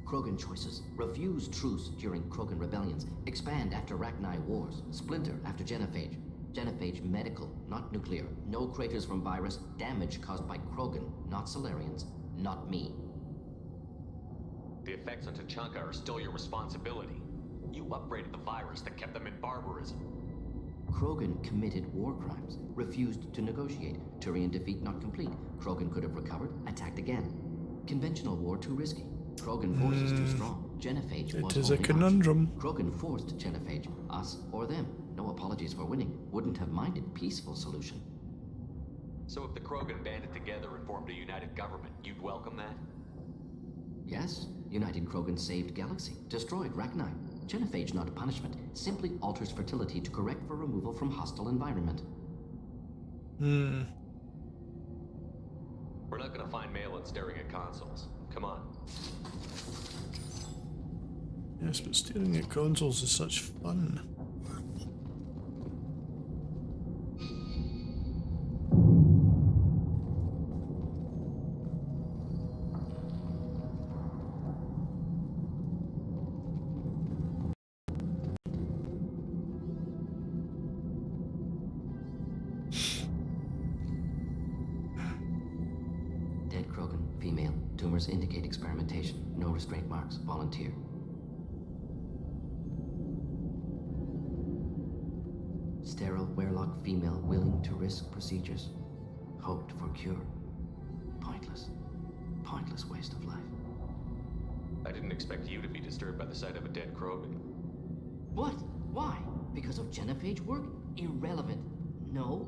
Krogan choices. Refuse truce during Krogan rebellions. Expand after Rachni wars. Splinter after genophage. Genophage medical, not nuclear. No craters from virus. Damage caused by Krogan, not Solarians. Not me. The effects on Tuchanka are still your responsibility. You upgraded the virus that kept them in barbarism. Krogan committed war crimes, refused to negotiate. Turian defeat not complete. Krogan could have recovered, attacked again. Conventional war too risky. Krogan forces too strong. Genophage was It is a only conundrum. option. Krogan forced genophage, us or them. No apologies for winning. Wouldn't have minded peaceful solution. So if the Krogan banded together and formed a united government, you'd welcome that? Yes, United Krogan saved Galaxy, destroyed Rachni. Genophage not a punishment, simply alters fertility to correct for removal from hostile environment. Hmm. We're not gonna find Malin staring at consoles. Come on. Yes, but staring at consoles is such fun. Dead Krogan, female. Tumors indicate experimentation. No restraint marks. Volunteer. Sterile, werelock female willing to risk procedures. Hoped for cure. Pointless. Pointless waste of life. I didn't expect you to be disturbed by the sight of a dead Krogan. What? Why? Because of genophage work? Irrelevant. No.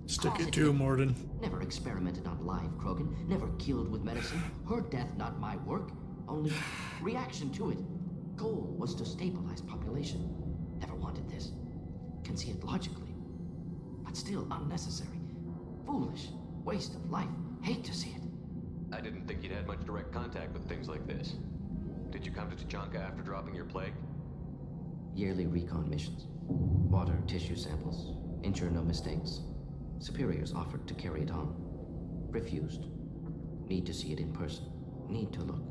Stick it to Positive. him, Morden. Never experimented on live Krogan. Never killed with medicine. Her death not my work. Only reaction to it. Goal was to stabilize population. Never wanted this. Can see it logically. But still unnecessary. Foolish. Waste of life. Hate to see it. I didn't think you'd had much direct contact with things like this. Did you come to Tuchanka after dropping your plague? Yearly recon missions. Water, tissue samples. Ensure no mistakes. Superiors offered to carry it on. Refused. Need to see it in person. Need to look.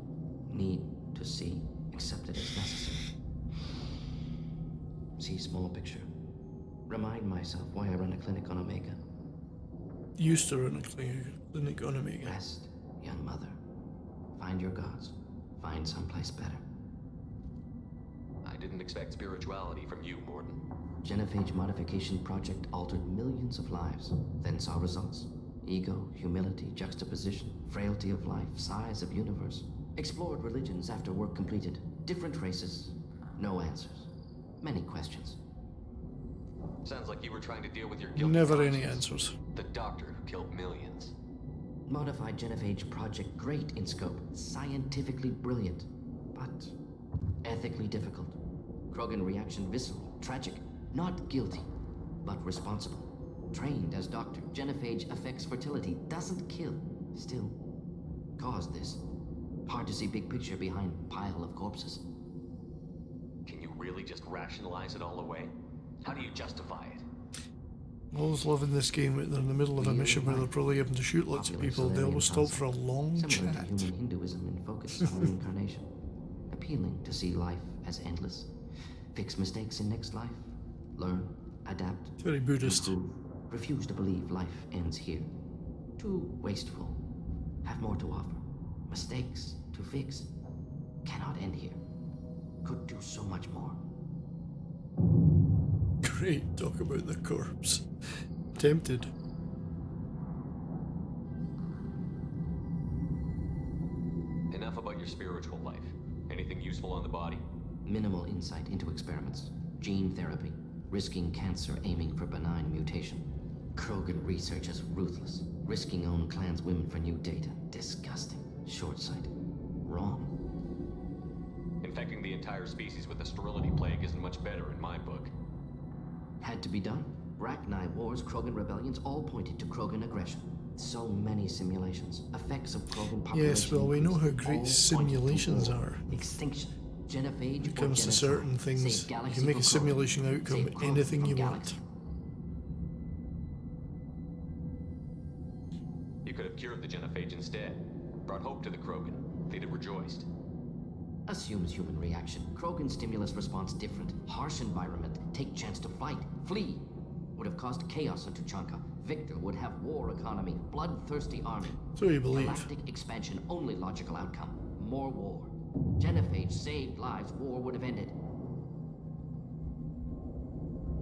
Need to see. Accepted as necessary. See small picture. Remind myself why I run a clinic on Omega. Used to run a clinic on Omega. Rest, young mother. Find your gods. Find someplace better. I didn't expect spirituality from you, Morden. Genophage modification project altered millions of lives, then saw results. Ego, humility, juxtaposition, frailty of life, size of universe. Explored religions after work completed. Different races. No answers. Many questions. Sounds like you were trying to deal with your guilty Never any conscience. answers. The doctor who killed millions. Modified genophage project great in scope, scientifically brilliant, but ethically difficult. Krogan reaction visceral, tragic, not guilty, but responsible. Trained as doctor, genophage affects fertility, doesn't kill, still caused this. Hard to see big picture behind pile of corpses. Can you really just rationalize it all away? How do you justify it? I always love in this game when they're in the middle of a mission where they're probably having to shoot lots of people. They always stop for a long Similar chat. to human Hinduism in focus on reincarnation. Appealing to see life as endless. Fix mistakes in next life. Learn, adapt, It's very Buddhist. improve, refuse to believe life ends here. Too wasteful. Have more to offer. Mistakes to fix. Cannot end here. Could do so much more. Great, talk about the corpse. Tempted. Enough about your spiritual life. Anything useful on the body? Minimal insight into experiments. Gene therapy. Risking cancer, aiming for benign mutation. Krogan research is ruthless. Risking own clan's women for new data. Disgusting. Short-sighted. Wrong. Infecting the entire species with the sterility plague isn't much better in my book. Had to be done. Rachni wars, Krogan rebellions, all pointed to Krogan aggression. So many simulations. Effects of Krogan population. Yes, well, we know how increase, great all simulations pointing to war, are. Extinction. Genophage When it or comes to genocide. certain things, Save you galaxy can make a from Krogan. simulation outcome Save Krogan anything from you galaxy. want. You could have cured the genophage instead. Brought hope to the Krogan. They'd have rejoiced. Assumes human reaction. Krogan stimulus response different. Harsh environment. Take chance to fight. Flee. Would have caused chaos on Tuchanka. Victor would have war economy. Bloodthirsty army. So you believe. Galactic expansion. Only logical outcome. More war. Genophage saved lives. War would have ended.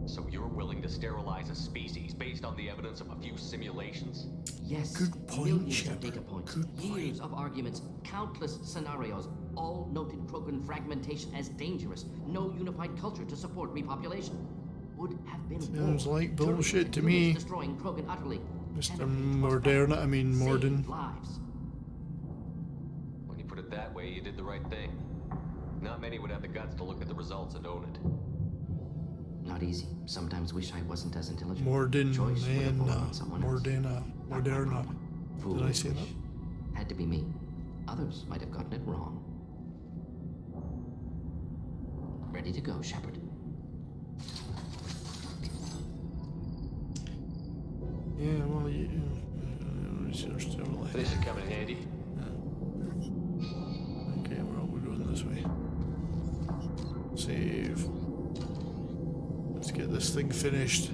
So you're willing to sterilize a species based on the evidence of a few simulations? Yes. Good point, Millions Shepard. of data points. Good point. Years of arguments. Countless scenarios. All noted Krogan fragmentation as dangerous. No unified culture to support repopulation. Would have been Sounds war. like bullshit to Humans me. Destroying Krogan utterly. Mr. Genophage was Moderna, better. I mean Saved Morden. lives. When you put it that way, you did the right thing. Not many would have the guts to look at the results and own it. Not easy. Sometimes wish I wasn't as intelligent. Morden, Choice would have fallen on someone else. Moderna, Not my Moderna. problem. Did I say Foolish. that? Had to be me. Others might have gotten it wrong. Ready to go, Shepard. Yeah, well, research sterilize. This should come in handy. Okay, well, we're going this way. Save. Let's get this thing finished.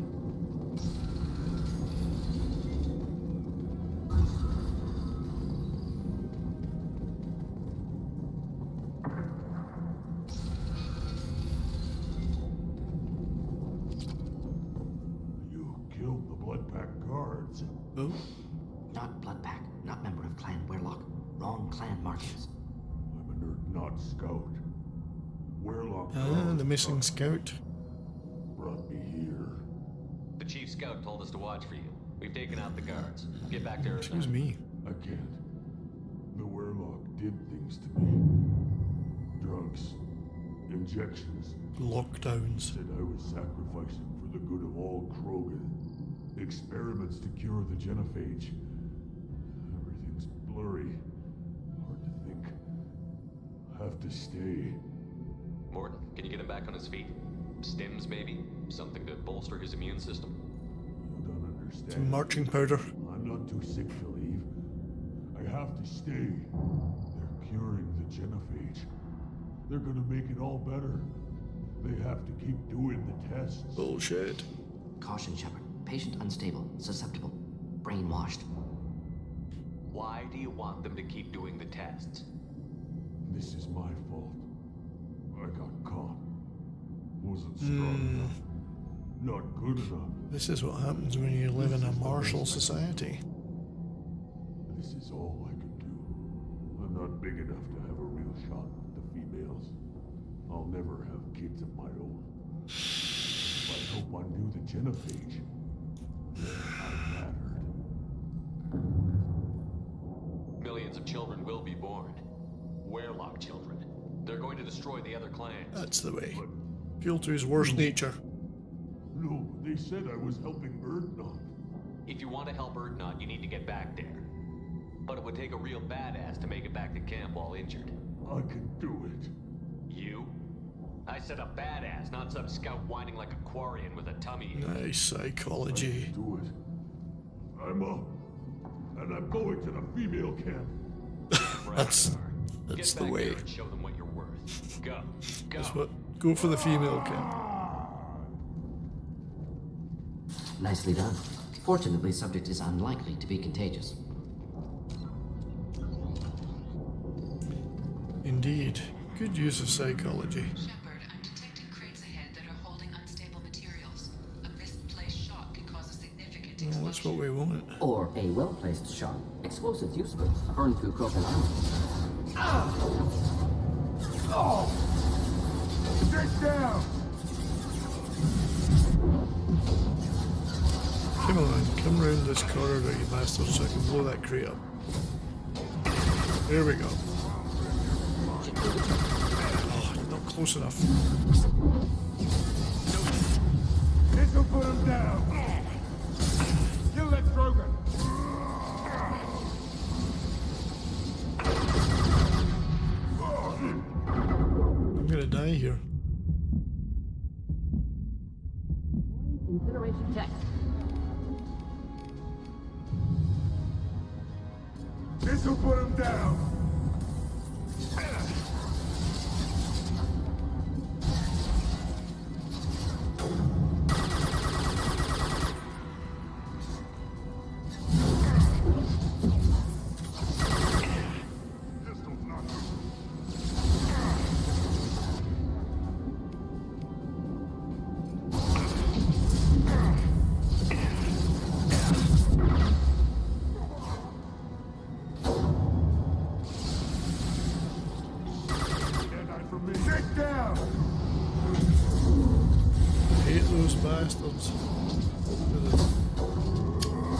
You killed the Blood Pack guards. Oh, Not Bloodpack, not member of Clan Werlock. Wrong clan markings. I'm a nerd, not scout. Werlock the guards missing scout. brought me here. The chief scout told us to watch for you. We've taken out the guards. Get back to Earth. Excuse me. I can't. The Werlock did things to me. Drugs. Injections. Lockdowns. Said I was sacrificing for the good of all Krogan. Experiments to cure the genophage. Everything's blurry. Hard to think. Have to stay. Morton, can you get him back on his feet? Stims, maybe? Something to bolster his immune system. You don't understand. Some marching powder. I'm not too sick to leave. I have to stay. They're curing the genophage. They're gonna make it all better. They have to keep doing the tests. Bullshit. Caution, Shepard. Patient unstable, susceptible, brainwashed. Why do you want them to keep doing the tests? This is my fault. I got caught. Wasn't strong enough. Not good enough. This is what happens when you live in a martial society. This is all I can do. I'm not big enough to have a real shot with the females. I'll never have kids of my own. If I help undo the genophage, then I mattered. Millions of children will be born. Werlock children. They're going to destroy the other clans. That's the way. But Appeal to his worst nature. no, they said I was helping Erdnot. If you want to help Erdnot, you need to get back there. But it would take a real badass to make it back to camp while injured. I can do it. You? I said a badass, not some scout whining like a quarian with a tummy ache. Nice psychology. Do it. I'm up. And I'm going to the female camp. That's Get the back way. there and show them what you're worth. Go. Go. That's what. Go for the female camp. Nicely done. Fortunately, subject is unlikely to be contagious. Indeed. Good use of psychology. Shepard, I'm detecting crates ahead that are holding unstable materials. A misplaced shot can cause a significant explosion. Well, that's what we want. Or a well-placed shot. Explosives useful. Burn through Krogan armor. Get down! Come on, come round this corridor, you bastards, so I can blow that crate up. There we go. Oh, not close enough. This'll put him down! Kill that Krogan! I'm gonna die here. Incineration tech. This'll put him down! Get down! Hate those bastards.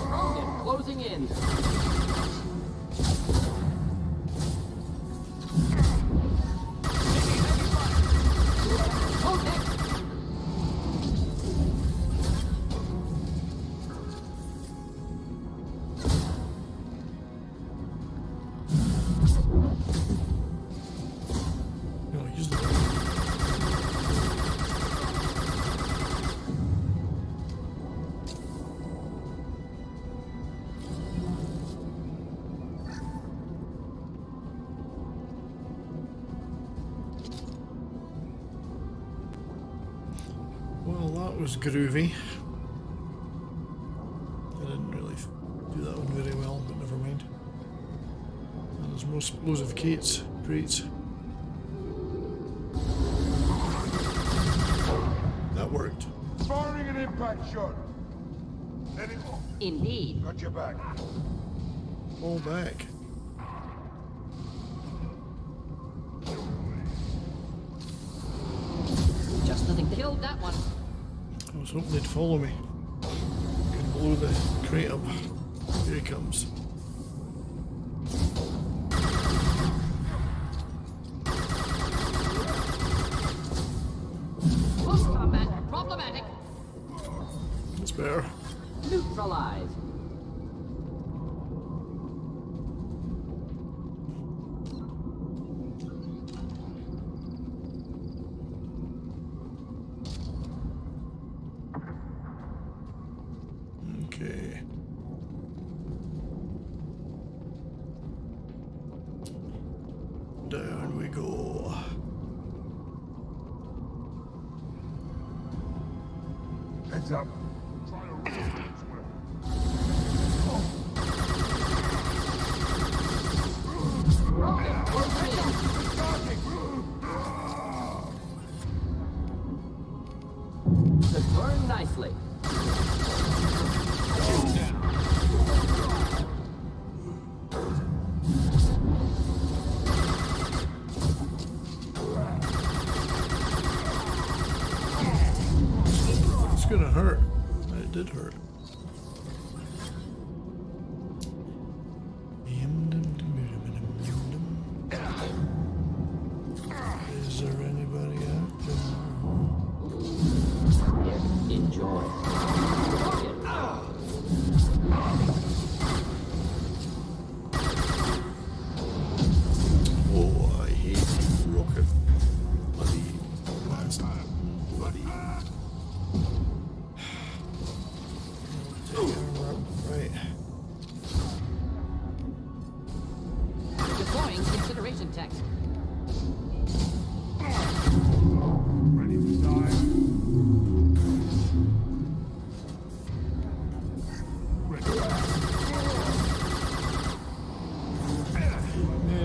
Krogan closing in. No, use the Well, that was groovy. I didn't really do that one very well, but never mind. And there's more explosive crates. That worked. Firing an impact shot! Let him off. Indeed. Got your back. Fall back. Just nothing killed that one. I was hoping they'd follow me. Can blow the crate up. Here he comes. Close combat. Problematic. That's better. Neutralized. Okay. Down we go. Heads up. Try to reach as well. Krogan closing in. Could burn nicely. It's gonna hurt. And it did hurt. Is there anybody out there? Enjoy. Oh, I hate rocket. Bloody blast. Bloody. Take armor up. Right. Deploying incineration tech. Ready to die.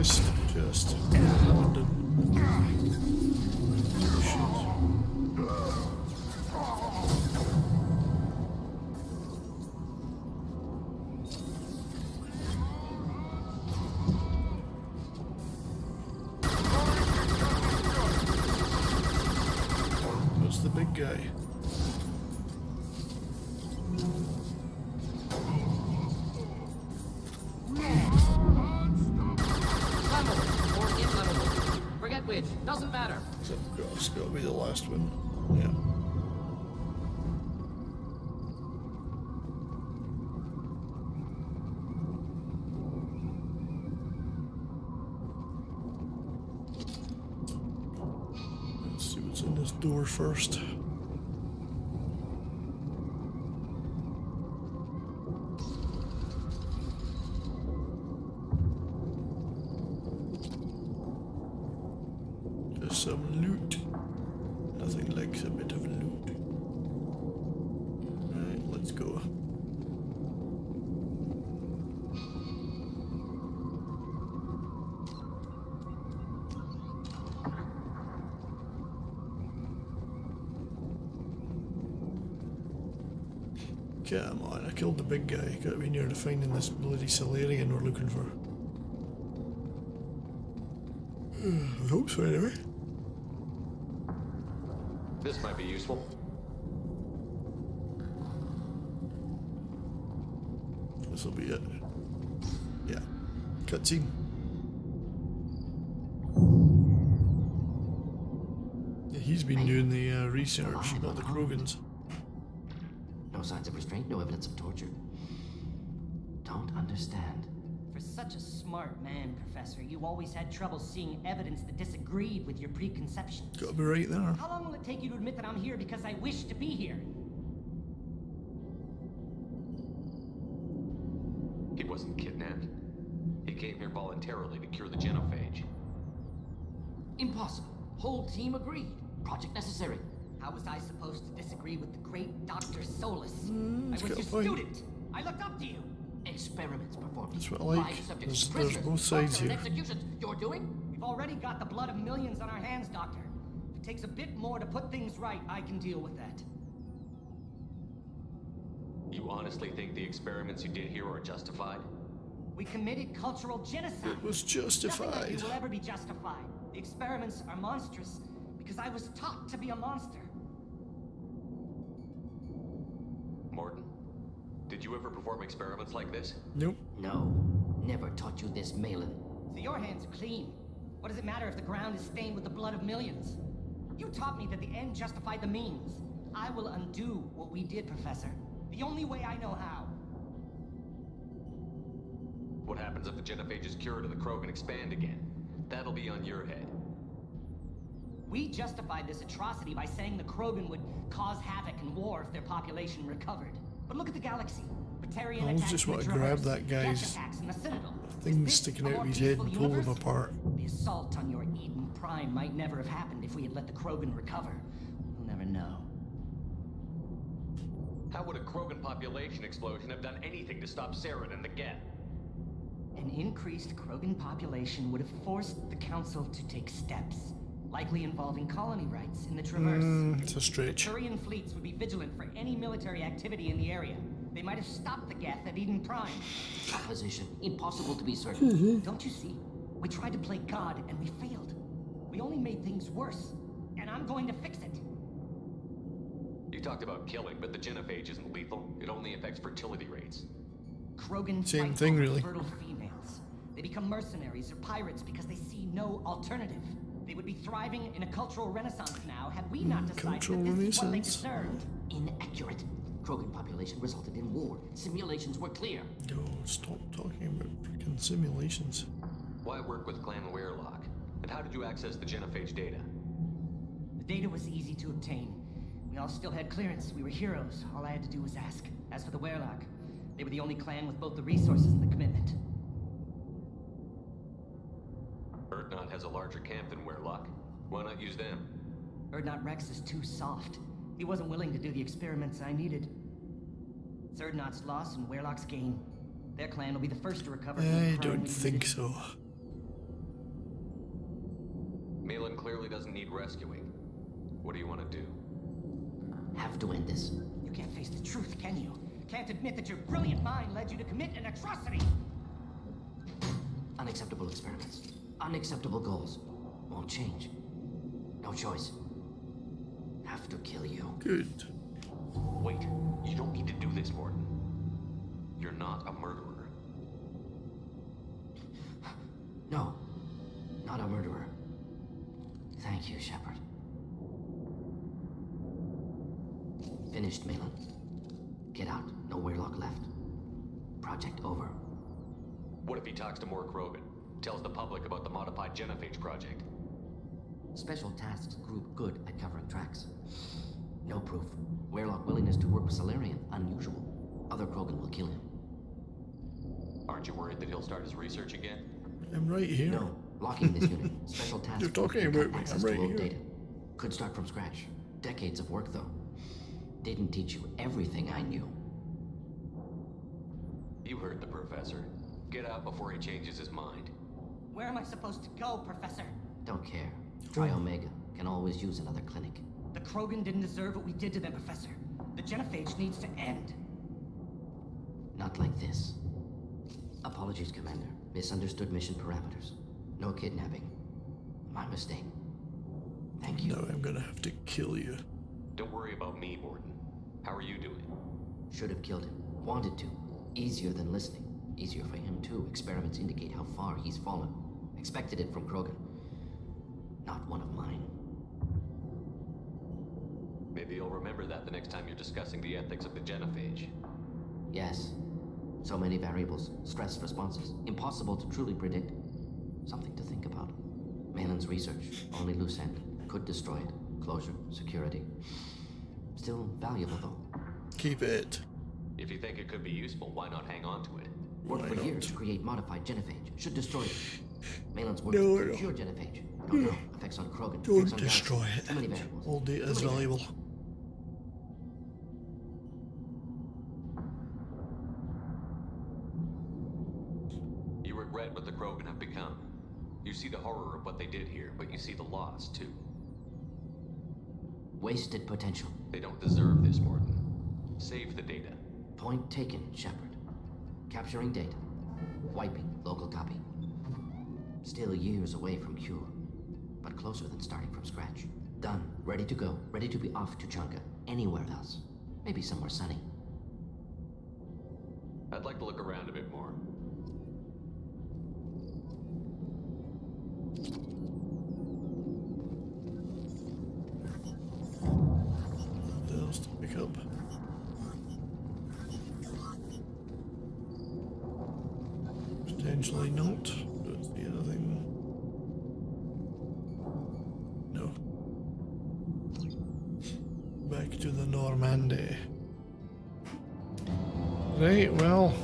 this just abandoned. What's the big guy? Flammable or inflammable. Forget which. Doesn't matter. It's got to be the last one. Yeah. Let's see what's in this door first. Just some loot. Nothing like a bit of loot. Alright, let's go. Come on, I killed the big guy. Gotta be near to finding this bloody Solarian we're looking for. I hope so, anyway. This might be useful. This'll be it. Yeah. Cutscene. Yeah, he's been doing the research, not the Krogans. No signs of restraint, no evidence of torture. Don't understand. For such a smart man, Professor, you always had trouble seeing evidence that disagreed with your preconceptions. Gotta be right there. How long will it take you to admit that I'm here because I wish to be here? He wasn't kidnapped. He came here voluntarily to cure the genophage. Impossible. Whole team agreed. Project necessary. How was I supposed to disagree with the great Dr. Solus? I it's was got your a point. student. I looked up to you. Experiments performed. That's what I like. Live subjects, There's prisoners, both sides torture, and here. executions. You're doing? We've already got the blood of millions on our hands, Doctor. If it takes a bit more to put things right, I can deal with that. You honestly think the experiments you did here are justified? We committed cultural genocide. It was Nothing justified. like it will ever be justified. The experiments are monstrous because I was taught to be a monster. Morton, did you ever perform experiments like this? Nope. No. Never taught you this, Malin. So your hands are clean. What does it matter if the ground is stained with the blood of millions? You taught me that the end justified the means. I will undo what we did, Professor. The only way I know how. What happens if the genophage is cured and the Krogan expand again? That'll be on your head. We justified this atrocity by saying the Krogan would cause havoc and war if their population recovered. But look at the galaxy. Batarian I attacks just in the want to grab Traverse, that guy's Geth attacks in the Citadel. thing Is this sticking a out more of his head peaceful and pull them universe? apart. The assault on your Eden Prime might never have happened if we had let the Krogan recover. We'll never know. How would a Krogan population explosion have done anything to stop Saren and the Geth? An increased Krogan population would have forced the Council to take steps, likely involving colony rights in the Traverse. It's a stretch. Turian fleets would be vigilant for any military activity in the area. They might have stopped the Geth at Eden Prime. Opposition. Impossible to be certain. Don't you see? We tried to play God and we failed. We only made things worse. And I'm going to fix it. You talked about killing, but the genophage isn't lethal. It only affects fertility rates. Krogan Same fight thing, over really. fertile females. They become mercenaries or pirates because they see no alternative. They would be thriving in a cultural renaissance now had we not decided Cultural that this is what they renaissance. deserved. Inaccurate. Krogan population resulted in war. Simulations were clear. Yo, stop talking about freaking simulations. Why work with Clan Weirlock? And how did you access the genophage data? The data was easy to obtain. We all still had clearance. We were heroes. All I had to do was ask. As for the Weirlock, they were the only clan with both the resources and the commitment. Erdnot has a larger camp than Weirlock. Why not use them? Erdnot Rex is too soft. He wasn't willing to do the experiments I needed. It's Erdnot's loss and Weirlock's gain. Their clan will be the first to recover from the I crime don't we think committed. so. Malin clearly doesn't need rescuing. What do you want to do? Have to end this. You can't face the truth, can you? Can't admit that your brilliant mind led you to commit an atrocity. Unacceptable experiments. Unacceptable goals. Won't change. No choice. Have to kill you. Good. Wait, you don't need to do this, Morton. You're not a murderer. No. Not a murderer. Thank you, Shepard. Finished, Malin. Get out. No Weirlock left. Project over. What if he talks to more Krogan? Tells the public about the modified genophage project? Special Tasks Group good at covering tracks. No proof. Weirlock willingness to work with Salarian, unusual. Other Krogan will kill him. Aren't you worried that he'll start his research again? I'm right here. No. Locking this unit. Special Tasks You're talking Group about got me. access I'm right to old here. data. Could start from scratch. Decades of work, though. Didn't teach you everything I knew. You heard the professor. Get out before he changes his mind. Where am I supposed to go, Professor? Don't care. Try Omega. Can always use another clinic. The Krogan didn't deserve what we did to them, Professor. The genophage needs to end. Not like this. Apologies, Commander. Misunderstood mission parameters. No kidnapping. My mistake. Thank you. Now I'm gonna have to kill you. Don't worry about me, Morton. How are you doing? Should have killed him. Wanted to. Easier than listening. Easier for him, too. Experiments indicate how far he's fallen. Expected it from Krogan. Not one of mine. Maybe you'll remember that the next time you're discussing the ethics of the genophage. Yes. So many variables. Stress responses. Impossible to truly predict. Something to think about. Malin's research. Only loose end. Could destroy it. Closure. Security. Still valuable, though. Keep it. If you think it could be useful, why not hang on to it? Worked for not? years to create modified genophage. Should destroy it. Malin's worked No, to no. cure genophage. Don't know. Effects on Krogan. Don't effects on destroy galaxies. it. Too many variables. All data Too is many valuable. You regret what the Krogan have become. You see the horror of what they did here, but you see the loss, too. Wasted potential. They don't deserve this, Morton. Save the data. Point taken, Shepard. Capturing data. Wiping local copy. Still years away from cure, but closer than starting from scratch. Done. Ready to go. Ready to be off to Chunka. Anywhere else. Maybe somewhere sunny. I'd like to look around a bit more. What else to pick up? Potentially not. Don't see anything. No. Back to the Normandy. Right, well.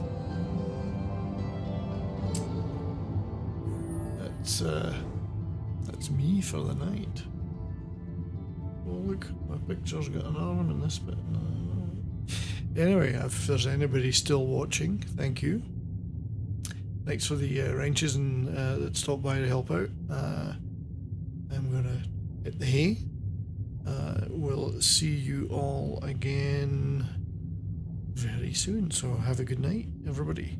That's me for the night. Oh look, my picture's got an arm in this bit. Anyway, if there's anybody still watching, thank you. Thanks for the wrenches and that stopped by to help out. I'm gonna hit the hay. We'll see you all again very soon. So have a good night, everybody.